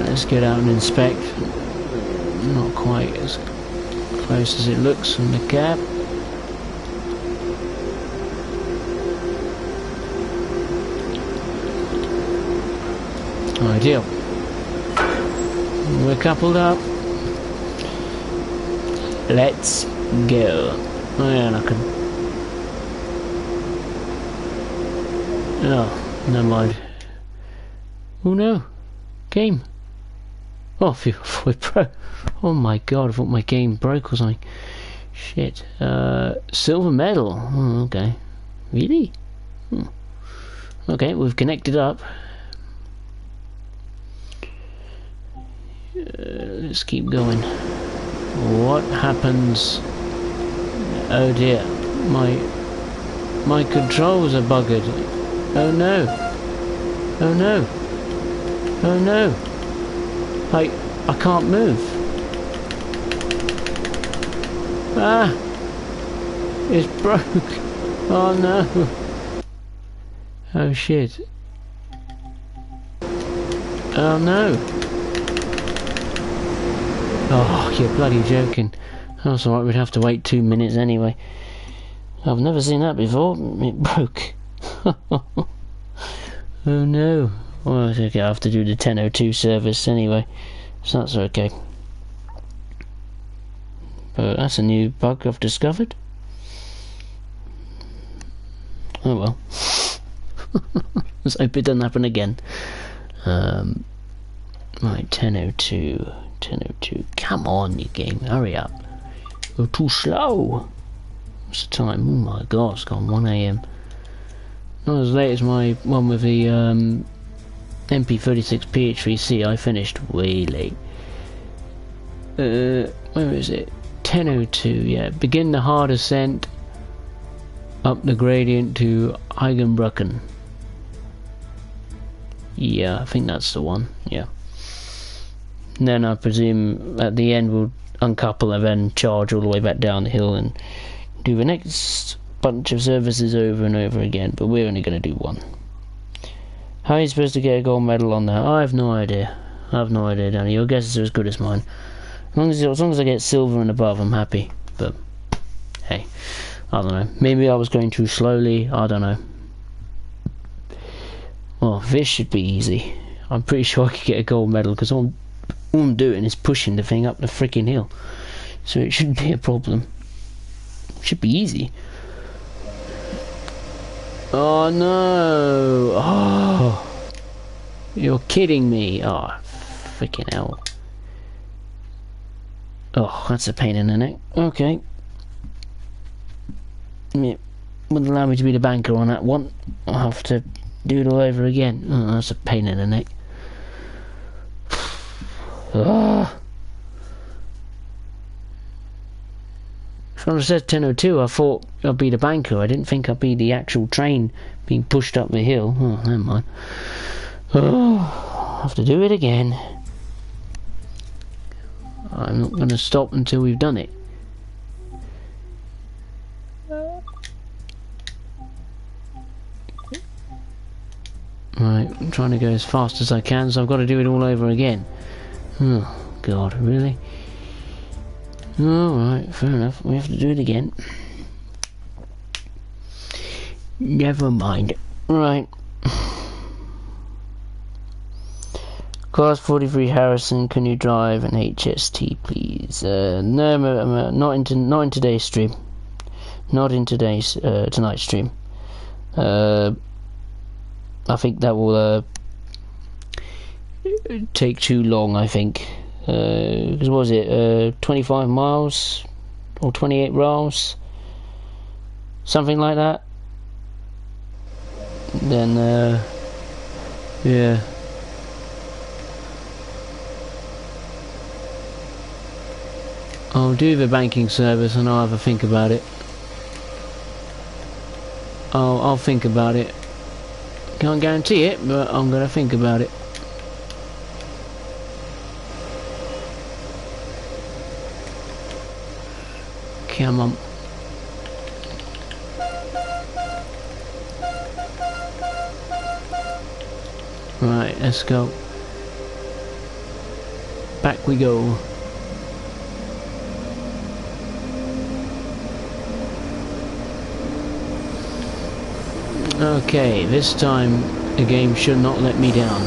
A: Let's get out and inspect. Not quite as close as it looks from the cab. Ideal. We're coupled up. Let's go. Oh yeah, and I can... Oh, never mind. Oh no. Game. Oh, we broke. Oh my god, I thought my game broke or something. Shit. Silver medal. Oh, okay. Really? Okay, we've connected up. Let's keep going. What happens? Oh dear. My controls are buggered. Oh no. Oh no. Oh no. I can't move. Ah! It's broke. Oh no. Oh shit. Oh no. Oh, you're bloody joking. That's alright, we'd have to wait 2 minutes anyway. I've never seen that before. It broke. Oh no. Well, okay, I have to do the 10:02 service anyway, so that's okay. But that's a new bug I've discovered. Oh well. Let's hope it doesn't happen again. Right, 10:02. 10:02. Come on, you game, hurry up. You're too slow. What's the time? Oh my god, it's gone 1 AM. Not as late as my one with the MP36 PH3C. I finished way late. Where is it? 10:02. Yeah, begin the hard ascent up the gradient to Eigenbrücken. Yeah, I think that's the one. Yeah. And then I presume at the end we'll uncouple and then charge all the way back down the hill and do the next bunch of services over and over again, but we're only going to do one. How are you supposed to get a gold medal on that? I have no idea. I have no idea, Danny. Your guesses are as good as mine. As long as I get silver and above, I'm happy. But hey, I don't know. Maybe I was going too slowly. I don't know. Well, this should be easy. I'm pretty sure I could get a gold medal because all I'm doing is pushing the thing up the freaking hill. So it shouldn't be a problem. It should be easy. Oh no! Oh, you're kidding me! Oh, freaking hell! Oh, that's a pain in the neck. Okay. Yeah, wouldn't allow me to be the banker on that one. I'll have to do it all over again. Oh, that's a pain in the neck. Oh. When I said 10:02, I thought I'd be the banker. I didn't think I'd be the actual train being pushed up the hill. Oh, never mind. Oh, I'll have to do it again. I'm not going to stop until we've done it. Right, I'm trying to go as fast as I can, so I've got to do it all over again. Oh, God, really? Alright, fair enough. We have to do it again. Never mind. Right. Class 43 Harrison, can you drive an HST, please? No, not in today's stream. Not in tonight's stream. I think that will take too long, I think. Because what was it? 25 miles? Or 28 miles? Something like that? Then, yeah. I'll do the banking service and I'll have a think about it. I'll think about it. Can't guarantee it, but I'm gonna think about it. Come on. Right, let's go. Back we go. Okay, this time the game should not let me down.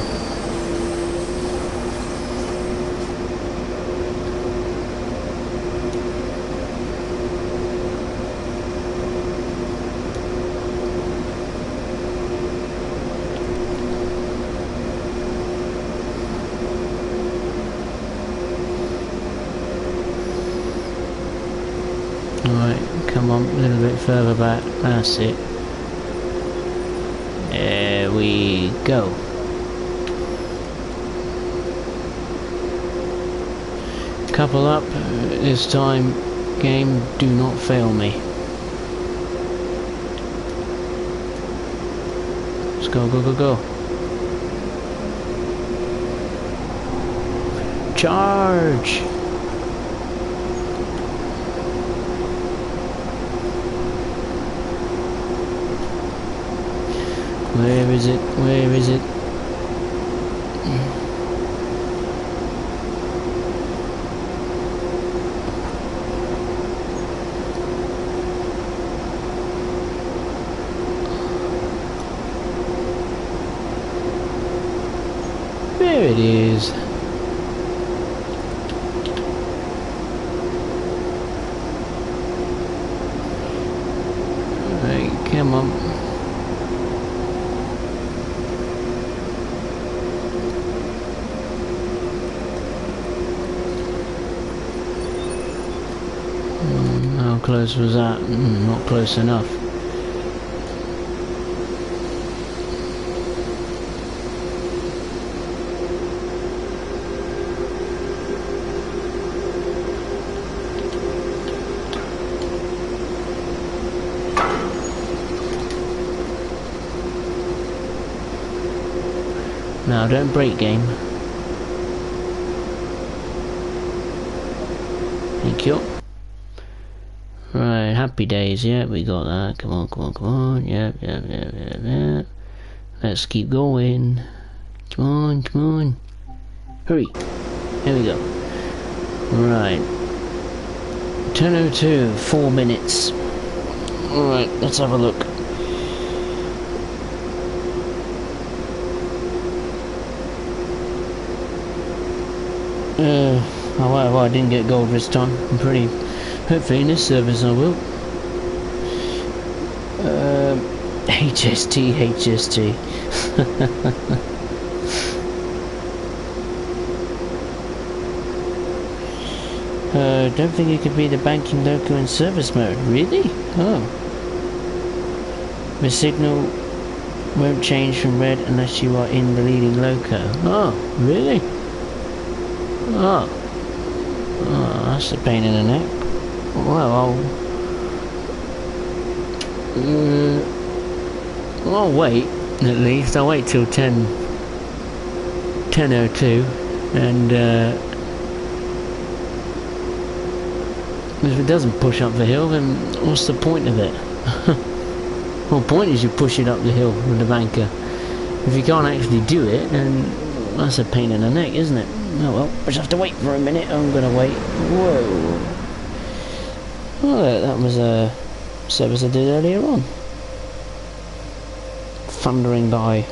A: Alright, come on, a little bit further back, that's it. There we go. Couple up, this time, game, do not fail me. Let's go, go, go, go. Charge! Where is it? Where is it? There it is. Right, come on. How close was that? Not close enough. Now don't break, game. Thank you. Right, happy days, yeah, we got that. Come on, come on, come on. Yep, yep, yep, yep, yep. Let's keep going. Come on, come on. Hurry. There we go. Right. 10:02, 4 minutes. Alright, let's have a look. Oh well, I didn't get gold this time. I'm pretty... Hopefully in this service I will. HST, HST. Don't think it could be the banking loco in service mode. Really? Oh. The signal won't change from red unless you are in the leading loco. Oh, really? Oh. Oh, that's a pain in the neck. Well, I'll wait, at least. I'll wait till 10:02, and if it doesn't push up the hill, then what's the point of it? Well, the point is you push it up the hill with the banker. If you can't actually do it, then that's a pain in the neck, isn't it? Oh well, I just have to wait for a minute. I'm gonna wait. Whoa. Oh, that was a service I did earlier on. Thundering by.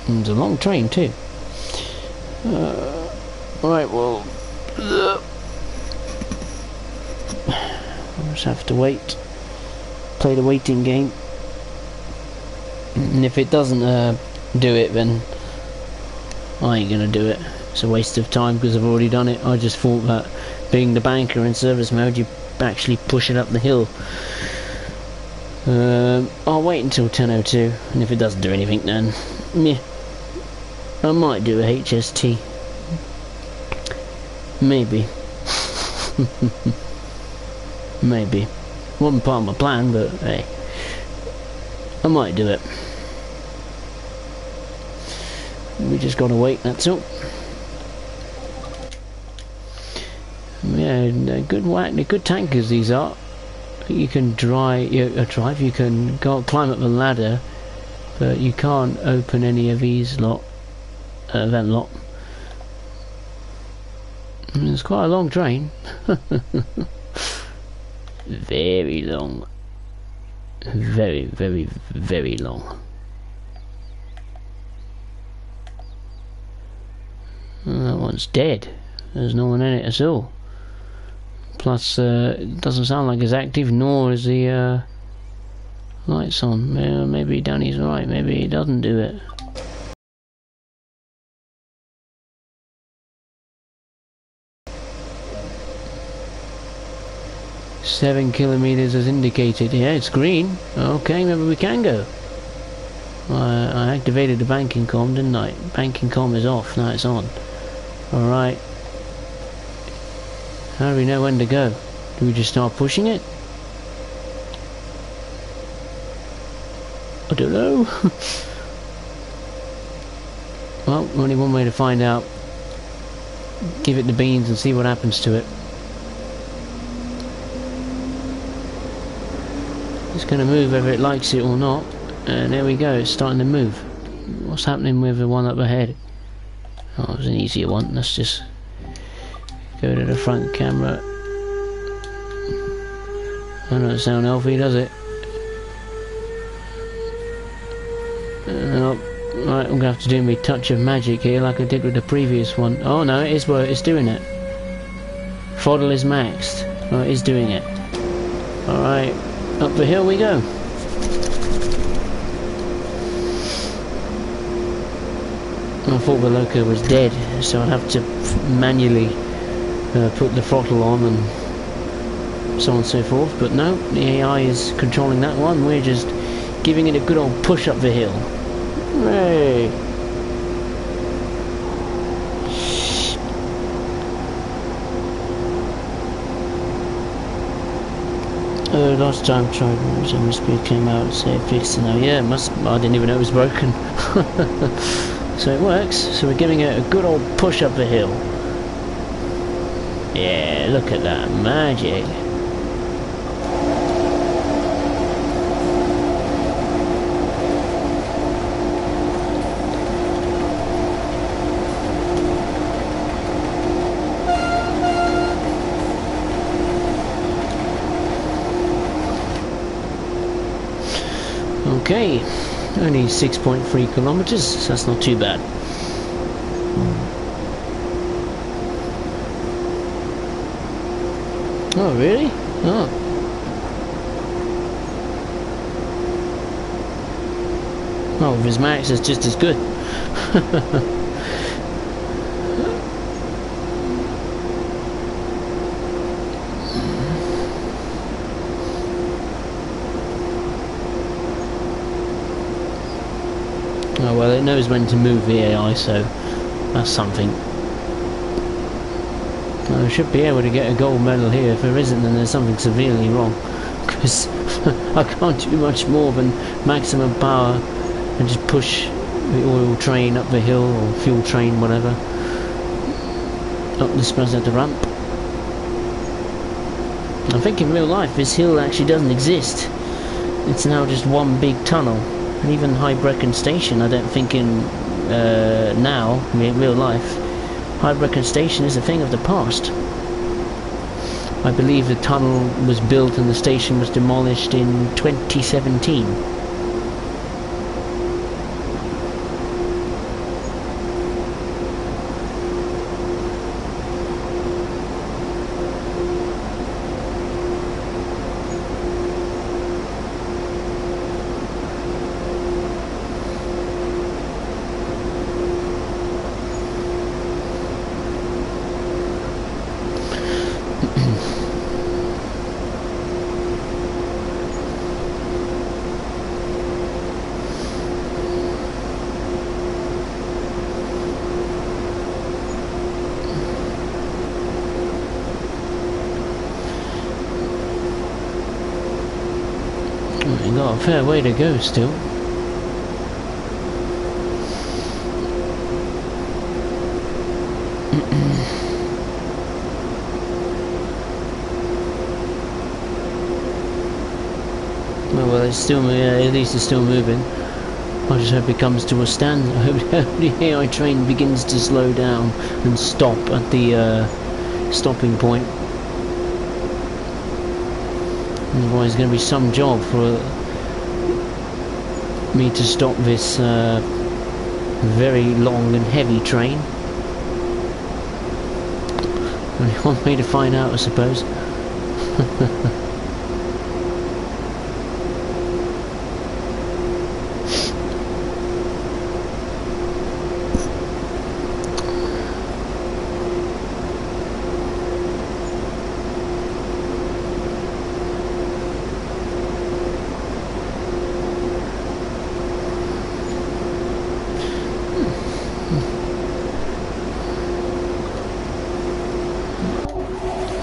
A: It's a long train too. Right, well, I'll just have to wait. Play the waiting game. And if it doesn't do it, then I ain't gonna do it. It's a waste of time because I've already done it. I just thought that being the banker in service mode, you actually push it up the hill. I'll wait until 10:02, and if it doesn't do anything, then yeah, I might do a HST. Maybe. Maybe. Wasn't part of my plan, but hey, I might do it. We just gotta wait, that's all. Yeah, they're good tankers these are. You can drive, you can go climb up the ladder, but you can't open any of these that lot. It's quite a long train. Very long. Very, very, very long. Well, that one's dead. There's no one in it at all. Plus, it doesn't sound like it's active, nor is the lights on. Maybe Danny's right. Maybe he doesn't do it. "7 kilometers as indicated." Yeah, it's green. Okay, maybe we can go. I activated the banking comm, didn't I? Banking comm is off. Now it's on. Alright. How do we know when to go? Do we just start pushing it? I don't know. Well, only one way to find out. Give it the beans and see what happens to it. It's going to move whether it likes it or not. And there we go, it's starting to move. What's happening with the one up ahead? Oh, it was an easier one. Let's just go to the front camera. That doesn't sound healthy, does it? Right, I'm going to have to do my touch of magic here like I did with the previous one. Oh no, it is where it's doing it. Throttle is maxed. Oh, it is doing it. Alright, up the hill we go. I thought the loco was dead, so I'd have to manually put the throttle on and so on and so forth, but no, the AI is controlling that one. We're just giving it a good old push up the hill. Hooray! Last time I tried, so speed came out and said fixed it now. Yeah, I didn't even know it was broken. So it works, so we're giving it a good old push up the hill. Yeah, look at that magic. Okay, only 6.3 kilometers, so that's not too bad. Oh, really? Oh. Oh, with his max is just as good. Oh well, it knows when to move the AI, so that's something. I should be able to get a gold medal here. If there isn't, then there's something severely wrong. Because I can't do much more than maximum power and just push the oil train up the hill, or fuel train, whatever, up the Spessart Ramp. I think in real life this hill actually doesn't exist. It's now just one big tunnel. And even High Brecon Station, I don't think in now, in real life, High Brecon Station is a thing of the past. I believe the tunnel was built and the station was demolished in 2017. We've got a fair way to go still. Well, it's still, at least it's still moving. I just hope it comes to a stand. I hope the AI train begins to slow down and stop at the stopping point. Otherwise, it's going to be some job for me to stop this very long and heavy train. Only one way to find out, I suppose.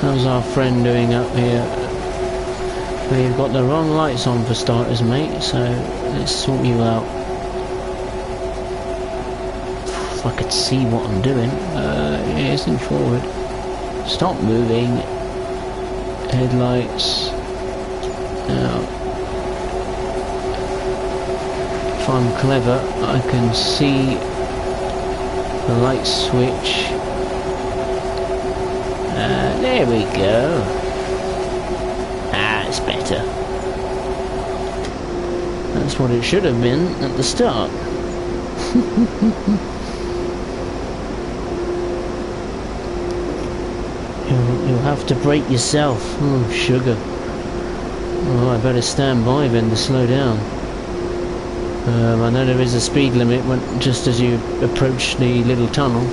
A: How's our friend doing up here? We've got the wrong lights on for starters, mate, so let's sort you out. If I could see what I'm doing. Yeah, isn't forward. Stop moving. Headlights. Now, if I'm clever, I can see the light switch. There we go. Ah, it's better. That's what it should have been at the start. You'll have to brake yourself. Oh, sugar. Oh, I better stand by then to slow down. I know there is a speed limit just as you approach the little tunnel.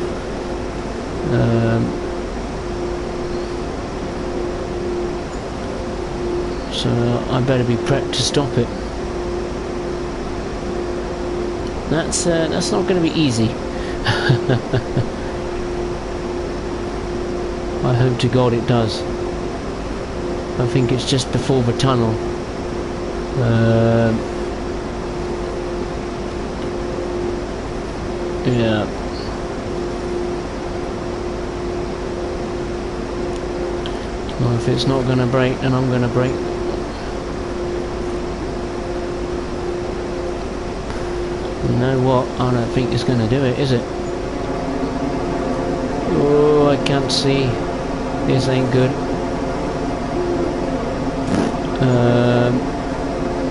A: So I better be prepped to stop it. That's not going to be easy. I hope to God it does. I think it's just before the tunnel. Yeah. Well, if it's not going to brake, then I'm going to brake. You know what? I don't think it's going to do it, is it? Oh, I can't see. This ain't good.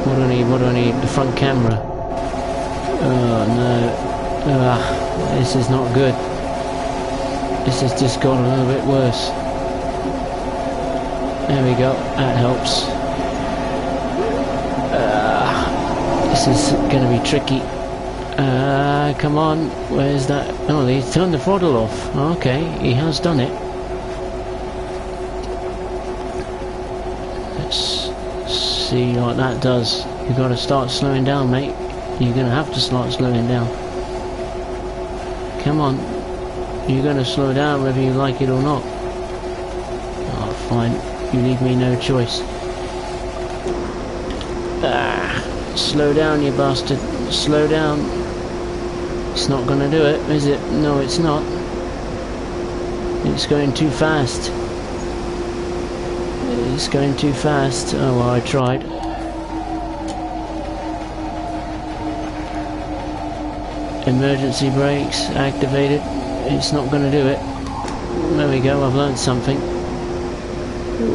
A: What do I need? What do I need? The front camera. Oh no. This is not good. This has just got a little bit worse. There we go. That helps. This is going to be tricky. Come on, where's that? Oh, he's turned the throttle off. Okay, he has done it. Let's see what that does. You've got to start slowing down, mate. You're going to have to start slowing down. Come on. You're going to slow down whether you like it or not. Oh, fine. You leave me no choice. Slow down, you bastard. Slow down. It's not going to do it, is it? No, it's not. It's going too fast. It's going too fast. Oh, well, I tried. Emergency brakes activated. It's not going to do it. There we go, I've learned something.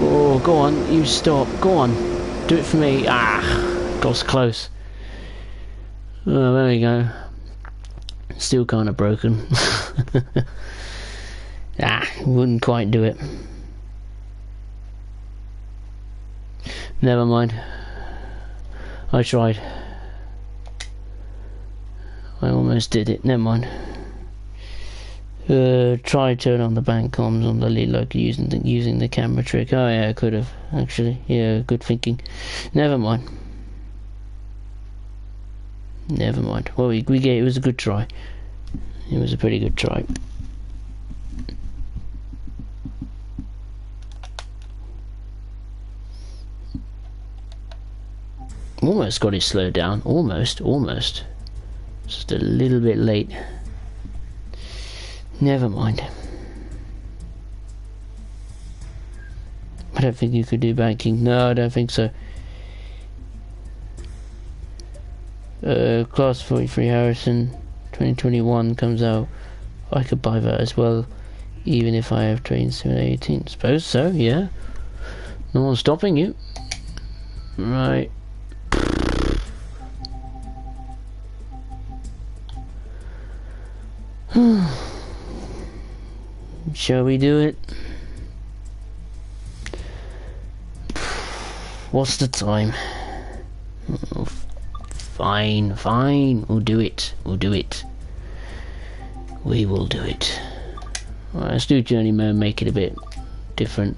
A: Oh, go on, you stop. Go on. Do it for me. Got close. Oh, there we go. Still kind of broken. Wouldn't quite do it. Never mind. I tried. I almost did it. Never mind. Try turn on the bank comms on the lead local using the camera trick. Oh yeah, I could have actually. Yeah, good thinking. Never mind. Never mind. Well, we get it was a good try. It was a pretty good try. Almost got it slowed down. Almost. Just a little bit late. Never mind. I don't think you could do banking. No, I don't think so. Class 43 Harrison 2021 comes out. I could buy that as well, even if I have Train Simulator 18. Suppose so, yeah. No one's stopping you. Right. Shall we do it? What's the time? Oh, fine. We'll do it. We will do it. Alright, let's do journey mode, make it a bit different.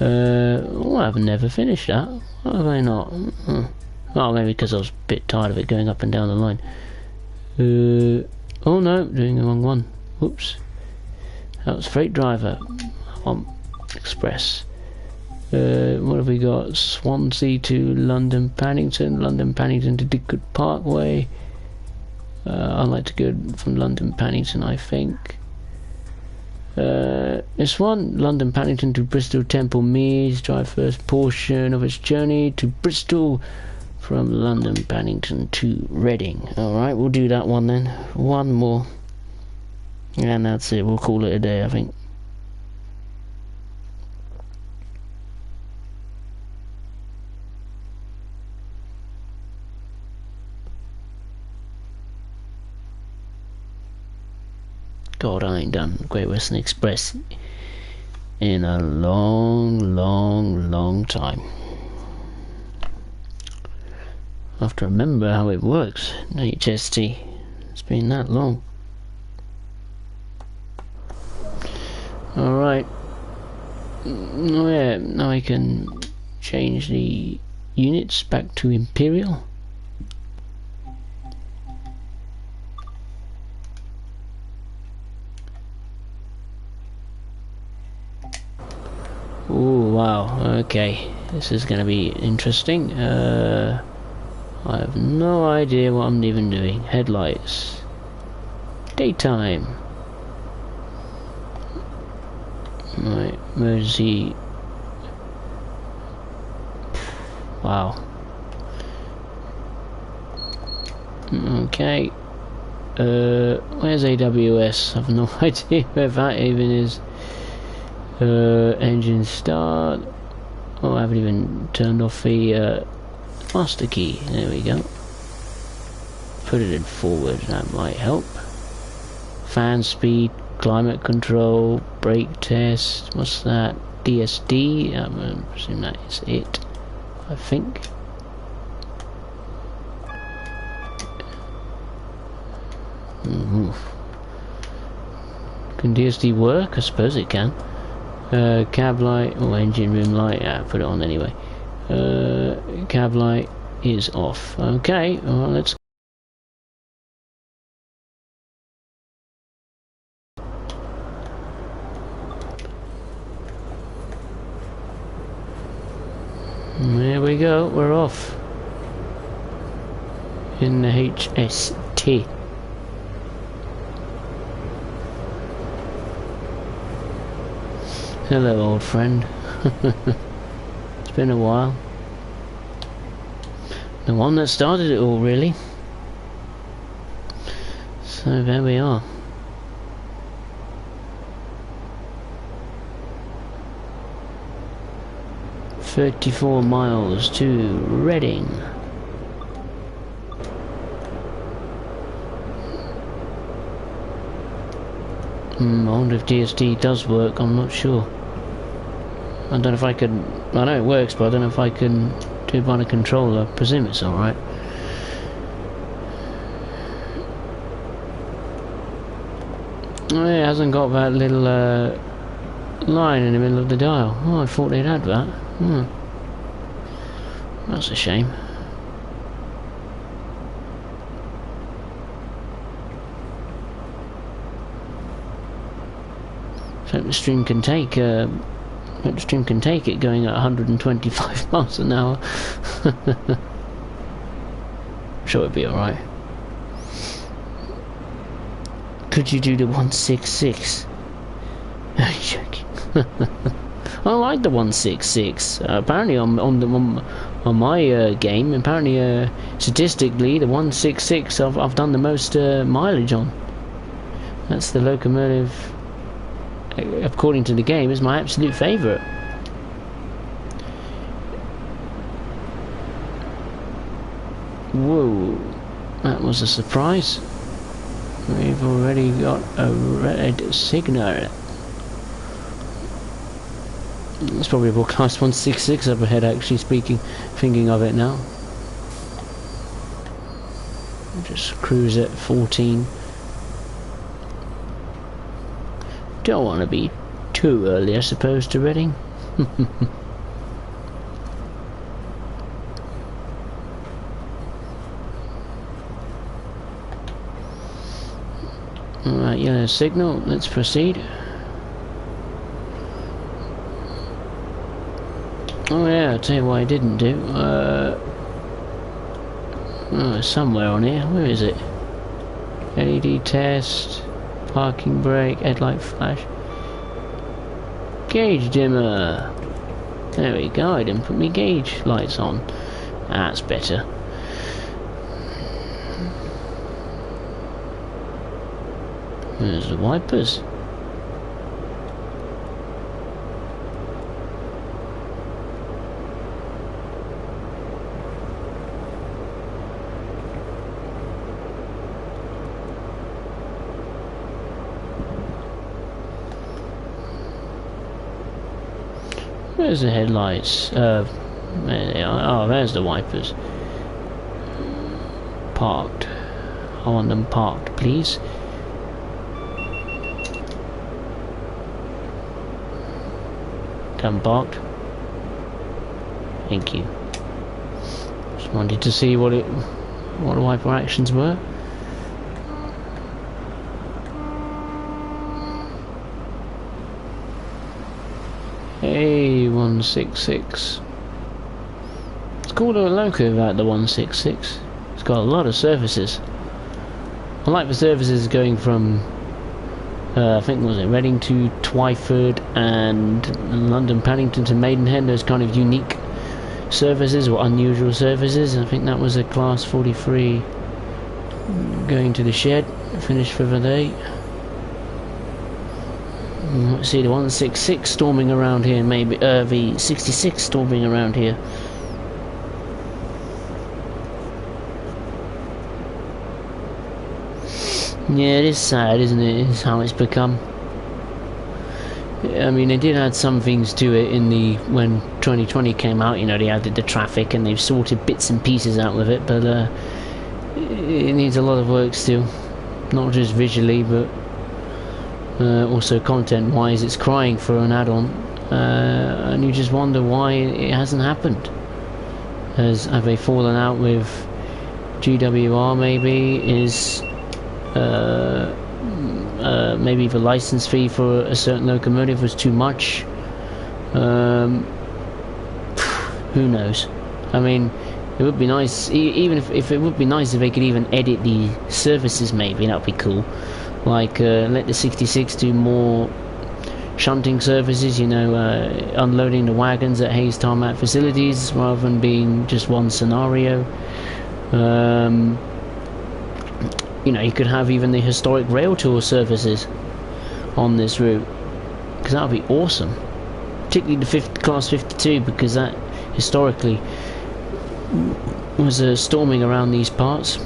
A: I've never finished that. Why have I not? Oh, maybe because I was a bit tired of it going up and down the line. Oh no, doing the wrong one. Whoops. That was Freight Driver. Express. What have we got? Swansea to London Paddington. London Paddington to Didcot Parkway. I'd like to go from London Paddington, I think. This one, London Paddington to Bristol Temple Meads. Drive first portion of its journey to Bristol from London Paddington to Reading. Alright, we'll do that one then. One more. And that's it, we'll call it a day, I think. God, I ain't done Great Western Express in a long time. I have to remember how it works. HST. It's been that long. Alright. Oh yeah, now I can change the units back to Imperial. Oh wow, okay. This is gonna be interesting. I have no idea what I'm even doing. Headlights. Daytime. Right, emergency. Wow. Okay. Where's AWS? I've no idea where that even is. Engine start. Oh, I haven't even turned off the master key. There we go. Put it in forward, that might help. Fan speed, climate control, brake test. What's that? DSD. I presume that is it, I think. Can DSD work? I suppose it can. Cab light or engine room light. Put it on anyway. Cab light is off. Okay, well, let's. There we go. We're off in the HST. Hello, old friend. It's been a while. The one that started it all, really. So there we are. "34 miles to Reading." I wonder if DSD does work. I'm not sure. I don't know if I can. I know it works, but I don't know if I can do it on a controller. I presume it's alright. Oh, yeah, it hasn't got that little line in the middle of the dial. Oh, I thought they'd had that. That's a shame. So the stream can take it going at 125 miles an hour. I'm sure it'd be alright. Could you do the 166? I'm joking. I like the 166. Apparently on my game, apparently statistically the 166 I've done the most mileage on. That's the locomotive, according to the game, is my absolute favourite. Whoa, that was a surprise. We've already got a red signal. It's probably a broadcast 166 up ahead, actually thinking of it now. Just cruise at 14. Don't want to be too early, I suppose, to Reading. Alright, yellow signal, let's proceed. Oh yeah, I'll tell you what I didn't do. Oh, somewhere on here. Where is it? LED test, parking brake, headlight flash, gauge dimmer. There we go. I didn't put my gauge lights on. That's better. There's the wipers. Where's the headlights? There they are. Oh, there's the wipers. Parked. I want them parked, please. Done parked. Thank you. Just wanted to see what the wiper actions were. Hey, 166. It's called a loco that, the 166. It's got a lot of services. I like the services going from I think, was it Reading to Twyford and London Paddington to Maidenhead, those kind of unique services or unusual services. I think that was a class 43 going to the shed, finished for the day. Let's see, the 166 storming around here, maybe the 66 storming around here. Yeah, it is sad, isn't it? It's how it's become. I mean, they did add some things to it in the when 2020 came out. You know, they added the traffic and they've sorted bits and pieces out with it, but it needs a lot of work still. not just visually but also content-wise. It's crying for an add-on, and you just wonder why it hasn't happened. Have they fallen out with GWR? Maybe maybe the license fee for a certain locomotive was too much. Who knows? I mean, it would be nice, even if it would be nice if they could even edit the services. Maybe that would be cool. Like let the 66 do more shunting services, you know, unloading the wagons at Hayes tarmac facilities rather than being just one scenario. You know, you could have even the historic rail tour services on this route, because that would be awesome. Particularly the class 52, because that historically was storming around these parts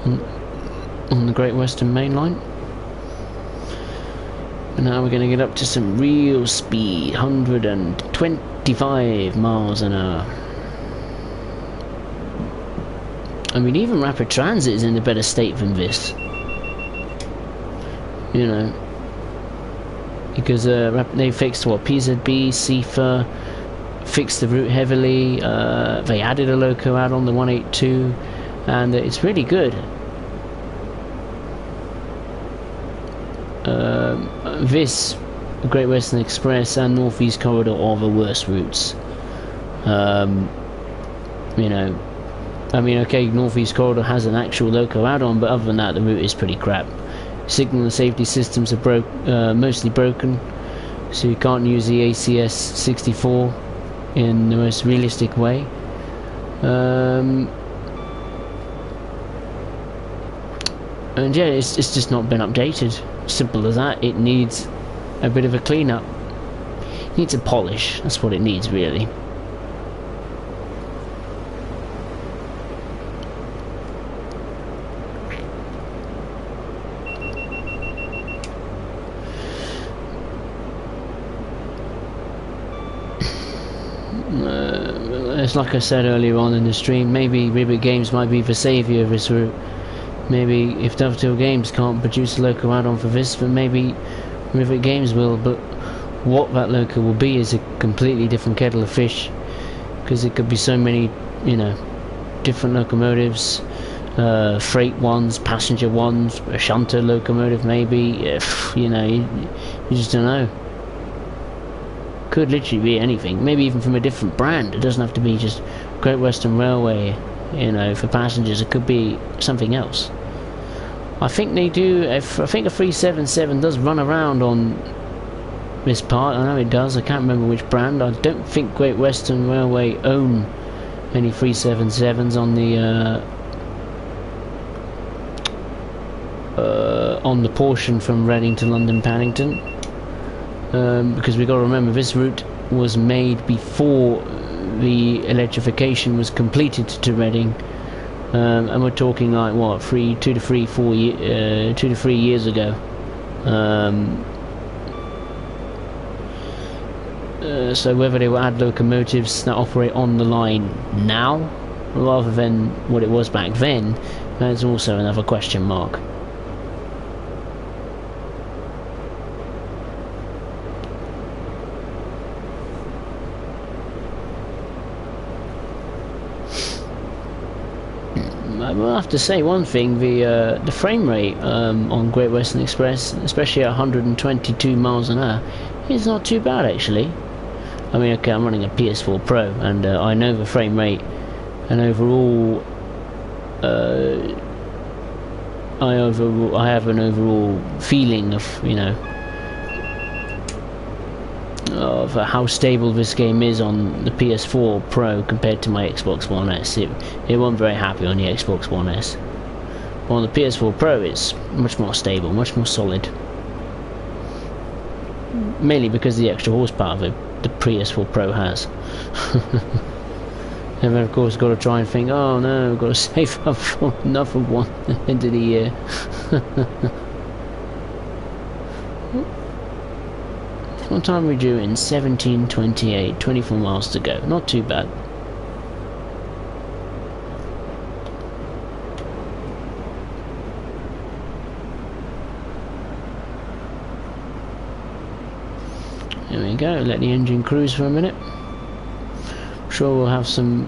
A: on the Great Western Main Line. And now we're going to get up to some real speed, 125 miles an hour. I mean, even rapid transit is in a better state than this, you know, because they fixed what, PZB, FIFA, fixed the route heavily. They added a loco out on the 182, and it's really good. This, Great Western Express and North East Corridor are the worst routes. You know, I mean, okay, North East Corridor has an actual loco add-on, but other than that, the route is pretty crap. Signal and safety systems are mostly broken, so you can't use the ACS 64 in the most realistic way. And yeah, it's just not been updated. Simple as that. It needs a bit of a clean-up. It needs a polish. That's what it needs, really. It's like I said earlier on in the stream, maybe Ribbit Games might be the saviour of this route. Maybe if Dovetail Games can't produce a loco add-on for this, then maybe Rivet Games will. But what that loco will be is a completely different kettle of fish, because it could be so many, you know, different locomotives, freight ones, passenger ones, a shunter locomotive maybe. You know, you just don't know. Could literally be anything. Maybe even from a different brand. It doesn't have to be just Great Western Railway. You know, for passengers, it could be something else. I think they do. I think a 377 does run around on this part. I know it does. I can't remember which brand. I don't think Great Western Railway own any 377s on the portion from Reading to London Paddington, because we got to remember this route was made before the electrification was completed to Reading, and we're talking like what, 2 to 3 years ago. So whether they will add locomotives that operate on the line now rather than what it was back then, that's also another question mark. I will have to say one thing: the frame rate on Great Western Express, especially at 122 miles an hour, is not too bad actually. I mean, okay, I'm running a PS4 Pro, and I know the frame rate, and overall, I have an overall feeling of, you know, of how stable this game is on the PS4 Pro compared to my Xbox One S. It wasn't very happy on the Xbox One S. On the PS4 Pro, it's much more stable, much more solid. Mainly because of the extra horsepower the PS4 Pro has. And then of course got to try and think, oh no, we've got to save up for another one end of the year. What time are we doing? 17:28, 24 miles to go. Not too bad. There we go, let the engine cruise for a minute. Sure we'll have some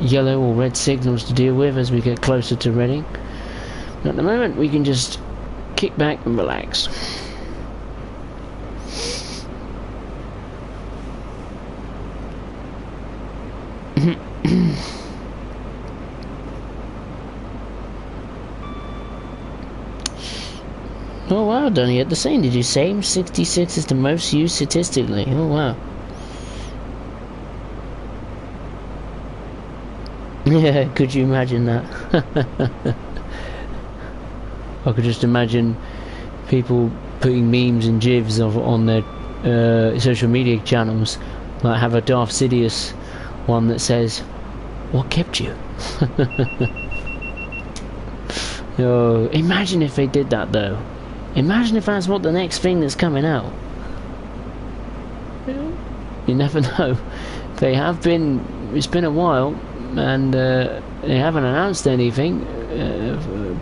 A: yellow or red signals to deal with as we get closer to Reading. But at the moment we can just kick back and relax. Oh wow, Donny, at the same, did you say 66 is the most used statistically? Oh wow. Yeah, could you imagine that? I could just imagine people putting memes and gifs on their social media channels, like have a Darth Sidious one that says, "What kept you?" Oh, imagine if they did that though. Imagine if that's what the next thing that's coming out. You never know. They have been. It's been a while, and they haven't announced anything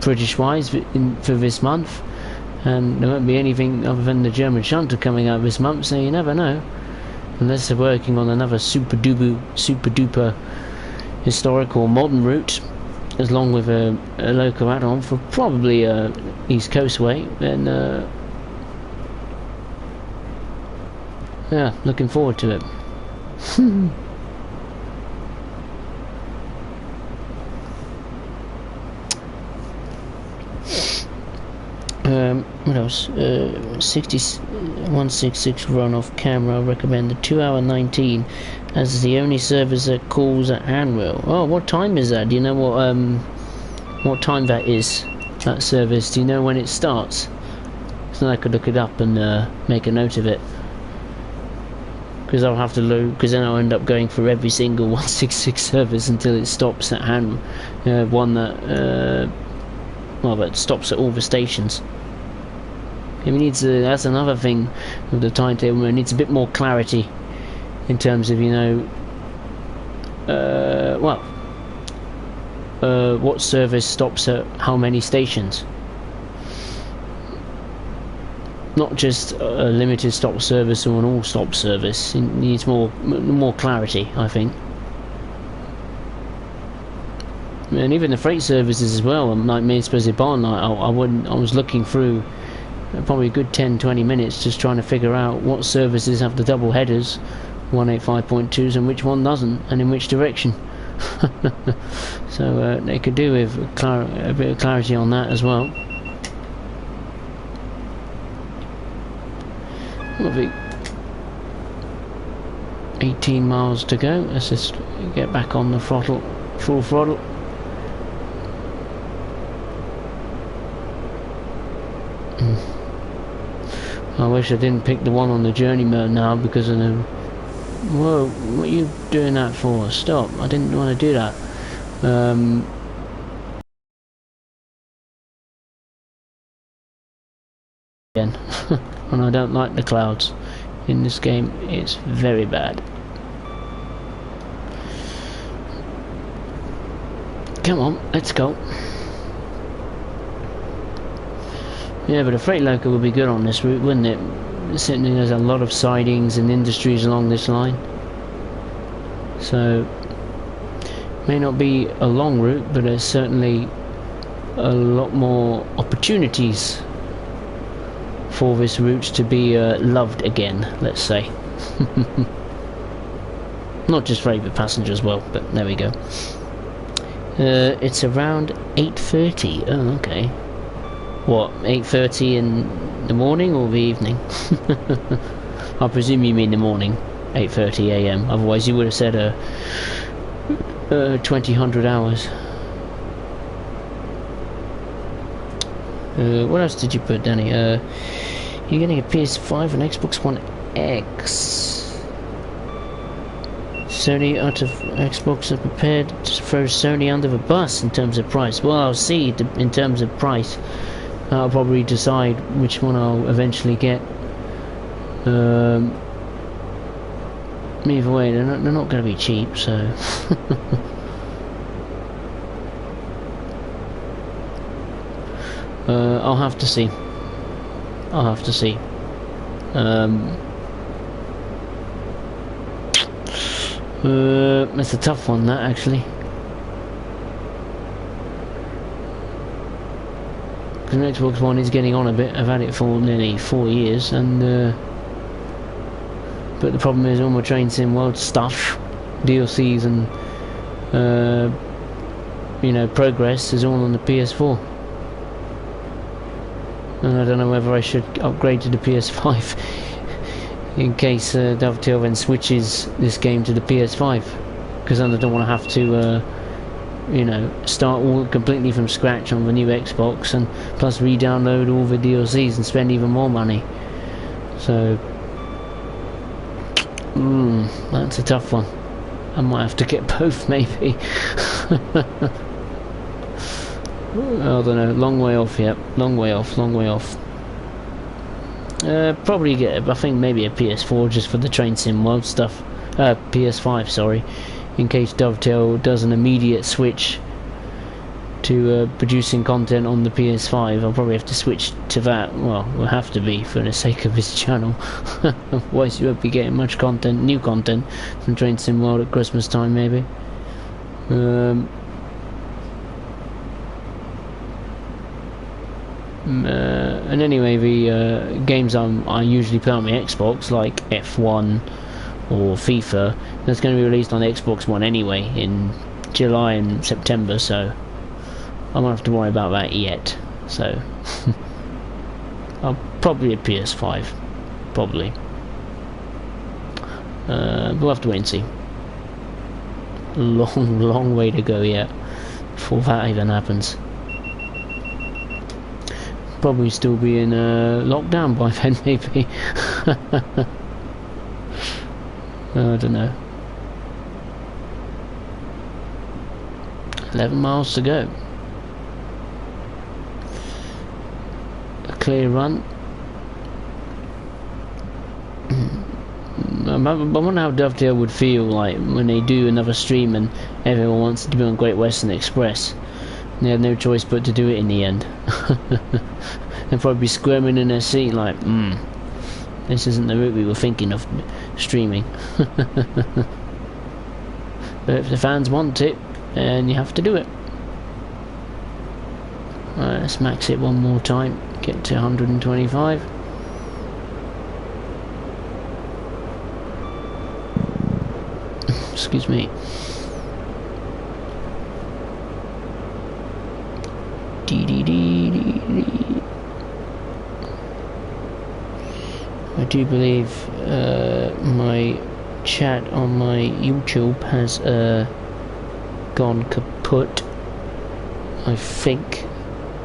A: British-wise for this month, and there won't be anything other than the German Shunter coming out this month. So you never know, unless they're working on another super duper historical modern route, as long with a local add-on for probably East Coast way. Then yeah, looking forward to it. What else? 166 run off camera. I recommend the 2 hour 19 as the only service that calls at Hanwell. Oh, what time is that? Do you know what time that is? That service? Do you know when it starts? So I could look it up and make a note of it. Because I'll have to load. Because then I'll end up going for every single 166 service until it stops at one that well, that stops at all the stations. It needs that's another thing with the timetable. It needs a bit more clarity in terms of, you know, what service stops at how many stations. Not just a limited stop service or an all stop service. It needs more clarity, I think. And even the freight services as well, like Main Spessart Ramp, I was looking through probably a good 10-20 minutes just trying to figure out what services have the double headers 185.2s and which one doesn't, and in which direction. So they could do with a bit of clarity on that as well. What have we 18 miles to go. Let's just get back on the throttle, full throttle. I wish I didn't pick the one on the journey mode now because of the... Whoa, what are you doing that for? Stop, I didn't want to do that. Again. And I don't like the clouds in this game. It's very bad. Come on, let's go. Yeah, but a freight loco would be good on this route, wouldn't it? Certainly there's a lot of sidings and industries along this line. So, may not be a long route, but there's certainly a lot more opportunities for this route to be loved again, let's say. Not just freight, but passenger as well, but there we go. It's around 8:30. Oh, okay. What, 8:30 in the morning or the evening? I presume you mean the morning, 8:30 AM. Otherwise you would have said 2000 hours. What else did you put, Danny? You're getting a PS5 and Xbox One X. Sony out of Xbox are prepared to throw Sony under the bus in terms of price. Well, I'll see in terms of price. I'll probably decide which one I'll eventually get. Either way, they're not going to be cheap, so... I'll have to see. I'll have to see. It's a tough one, that, actually. Because the Xbox One is getting on a bit. I've had it for nearly 4 years, and but the problem is all my Train Sim World stuff, DLCs and you know, progress is all on the PS4. And I don't know whether I should upgrade to the PS5 in case Dovetail then switches this game to the PS5, because then I don't want to have to you know, start all completely from scratch on the new Xbox, and plus re-download all the DLCs and spend even more money. So that's a tough one. I might have to get both, maybe. I don't know, long way off yet. Long way off. Probably get, I think maybe a PS4 just for the Train Sim World stuff. PS5, sorry. In case Dovetail does an immediate switch to producing content on the PS5, I'll probably have to switch to that. Well, will have to be for the sake of his channel. Otherwise you won't be getting much content, new content from Train Sim World at Christmas time, maybe. And anyway, the games I usually play on my Xbox, like F1 or FIFA, that's going to be released on the Xbox One anyway in July and September, so I won't have to worry about that yet. So I'll probably a PS5, probably. We'll have to wait and see. Long way to go yet before that even happens. Probably still be in lockdown by then, maybe. I don't know. 11 miles to go. A clear run. I wonder how Dovetail would feel like when they do another stream and everyone wants it to be on Great Western Express. They have no choice but to do it in the end. They'll probably be squirming in their seat like, this isn't the route we were thinking of streaming. But if the fans want it, then you have to do it. Alright, let's max it one more time. Get to 125. Excuse me. I do believe my chat on my YouTube has gone kaput. I think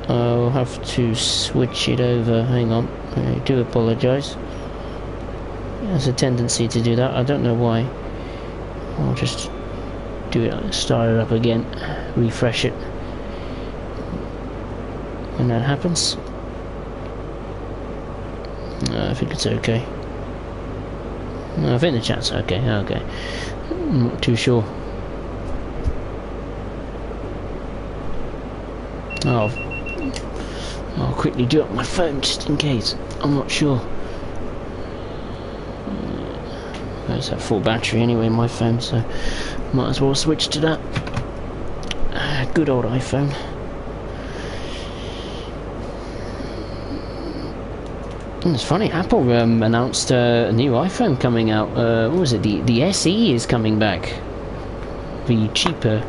A: I'll have to switch it over. Hang on, I do apologise. There's a tendency to do that, I don't know why. I'll just do it, start it up again, refresh it when that happens. I think it's okay. I think the chat's okay. Okay, I'm not too sure. I'll quickly do it on my phone just in case. I'm not sure. There's that full battery anyway in my phone, so might as well switch to that. Good old iPhone. It's funny, Apple announced a new iPhone coming out. What was it? The SE is coming back. The cheaper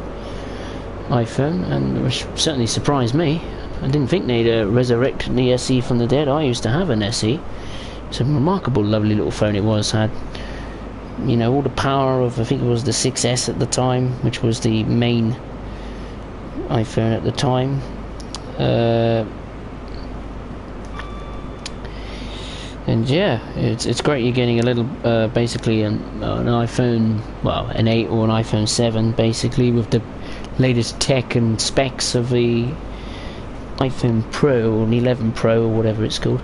A: iPhone, and which certainly surprised me. I didn't think they'd resurrect the SE from the dead. I used to have an SE. It's a remarkable, lovely little phone it was. Had, you know, all the power of, I think it was the 6S at the time, which was the main iPhone at the time. And yeah, it's great. You're getting a little, basically an iPhone, well, an 8 or an iPhone 7, basically, with the latest tech and specs of the iPhone Pro or an 11 Pro or whatever it's called.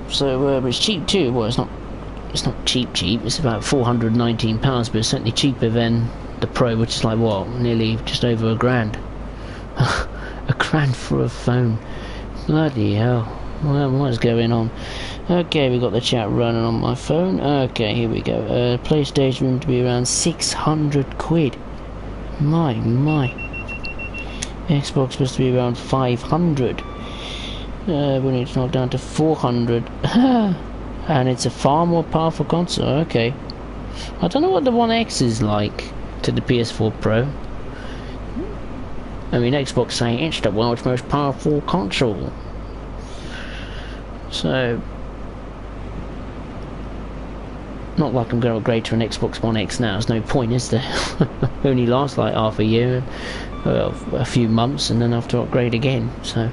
A: So it's cheap too. Well, it's not cheap. It's about £419, but it's certainly cheaper than the Pro, which is like what, nearly just over £1,000. £1,000 for a phone. Bloody hell. Well, what's going on? Okay, we got the chat running on my phone. Okay, here we go. PlayStation room to be around 600 quid. My. Xbox supposed to be around 500. We need to knock down to 400. And it's a far more powerful console. Okay. I don't know what the One X is like to the PS4 Pro. I mean, Xbox saying it's the world's most powerful console. So, not like I'm going to upgrade to an Xbox One X now. There's no point, is there? Only lasts like half a year, a few months, and then I have to upgrade again. So,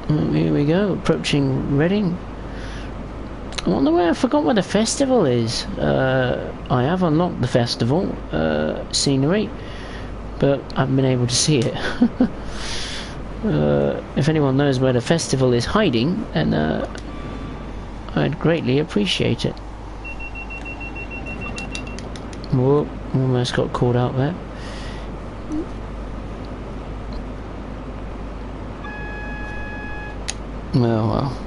A: here we go. Approaching Reading. I wonder where I forgot where the festival is. I have unlocked the festival scenery, but I haven't been able to see it. If anyone knows where the festival is hiding, then I'd greatly appreciate it. Whoa, almost got caught out there. Well.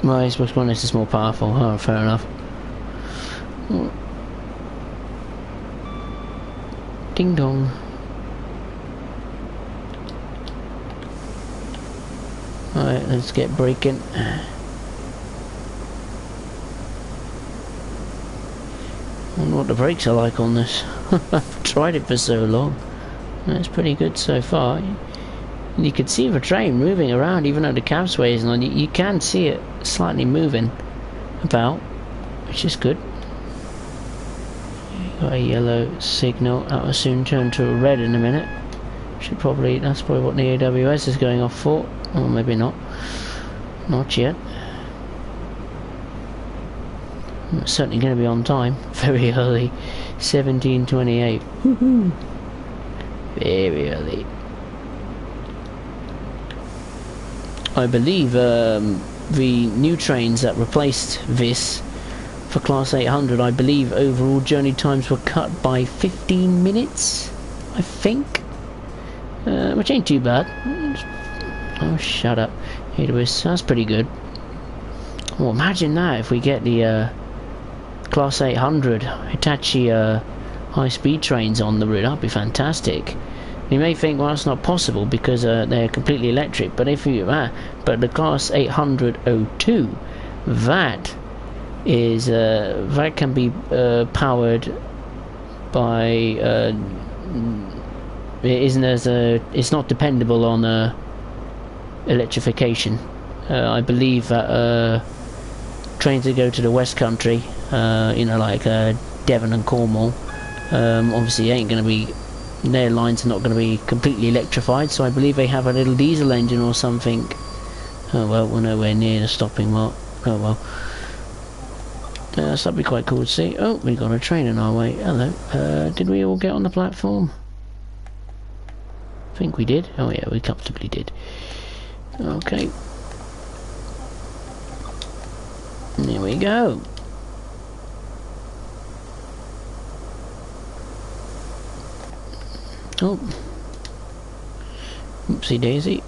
A: My Xbox One S is more powerful. Oh, fair enough. Ding dong. Alright, let's get breaking. I wonder what the brakes are like on this. I've tried it for so long. It's pretty good so far. You can see the train moving around, even though the cab sways, and you can see it slightly moving about, which is good. Got a yellow signal. That will soon turn to a red in a minute. That's probably what the AWS is going off for. Or maybe not. Not yet. I'm certainly going to be on time. Very early. 17:28. Woohoo! Very early. I believe the new trains that replaced this for Class 800, I believe overall journey times were cut by 15 minutes, I think, which ain't too bad. Oh, shut up. That's pretty good. Well, imagine that if we get the Class 800 Hitachi high-speed trains on the route. That'd be fantastic. You may think, well, that's not possible because they're completely electric. But but the Class 800-02, that is that can be powered by. It's not dependable on electrification. I believe that trains that go to the West Country, like Devon and Cornwall, obviously ain't going to be. Their lines are not going to be completely electrified, so I believe they have a little diesel engine or something. Oh well, we're nowhere near the stopping mark. Oh well. So that'd be quite cool to see. Oh, we got a train in our way. Hello. Did we all get on the platform? I think we did. Oh yeah, we comfortably did. Okay. Here we go. Oh, oopsie daisy.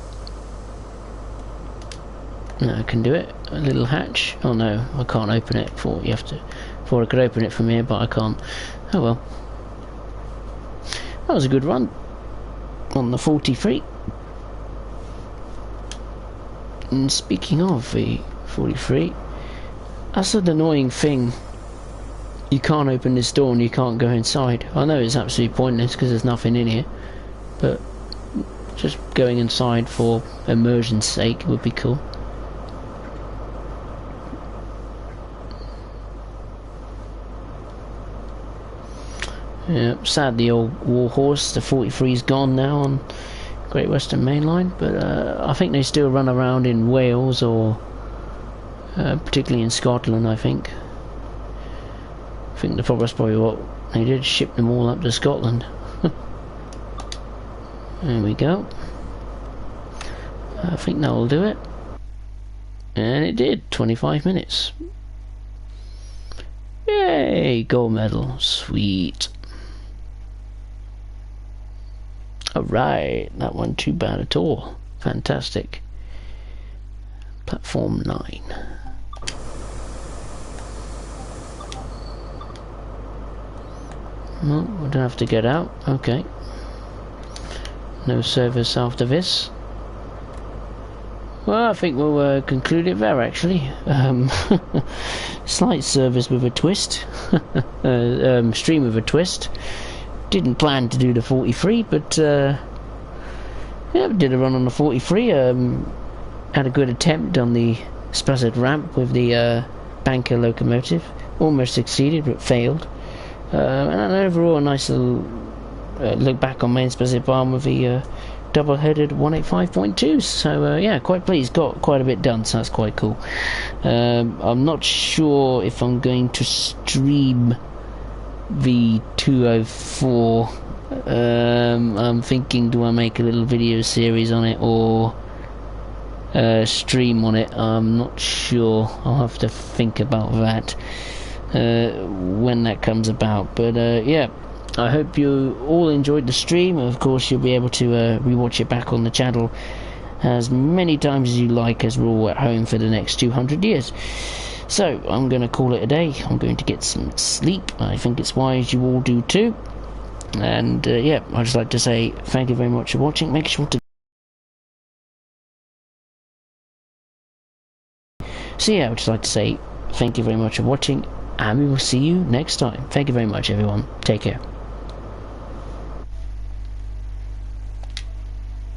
A: No, I can do it. A little hatch. Oh no, I can't open it. Thought I could open it from here, but I can't. Oh well. That was a good run on the 43. And speaking of the 43, that's an annoying thing. You can't open this door and you can't go inside. I know it's absolutely pointless because there's nothing in here, but just going inside for immersion's sake would be cool. Yeah, sad the old Warhorse, the 43's gone now on Great Western Main Line, but I think they still run around in Wales or particularly in Scotland, I think. I think that's probably what they did, ship them all up to Scotland. There we go. I think that'll do it. And it did, 25 minutes. Yeah. Hey, gold medal. Sweet. Alright, that wasn't too bad at all. Fantastic. Platform 9. No, we don't have to get out. Okay. No service after this. Well, I think we'll conclude it there, actually. Slight service with a twist. Stream with a twist. Didn't plan to do the 43, but yeah, did a run on the 43. Had a good attempt on the Spessart Ramp with the banker locomotive. Almost succeeded, but failed. And overall, a nice little look back on main Spessart Barn with the double-headed 185.2. So yeah, quite pleased. Got quite a bit done, so that's quite cool. I'm not sure if I'm going to stream the 204. I'm thinking, do I make a little video series on it or stream on it? I'm not sure. I'll have to think about that when that comes about. But yeah, I hope you all enjoyed the stream. Of course, you'll be able to rewatch it back on the channel as many times as you like, as we're all at home for the next 200 years. So I'm going to call it a day. I'm going to get some sleep. I think it's wise you all do too. And yeah, I'd just like to say thank you very much for watching. Make sure to... So yeah, I'd just like to say thank you very much for watching, and we will see you next time. Thank you very much, everyone. Take care.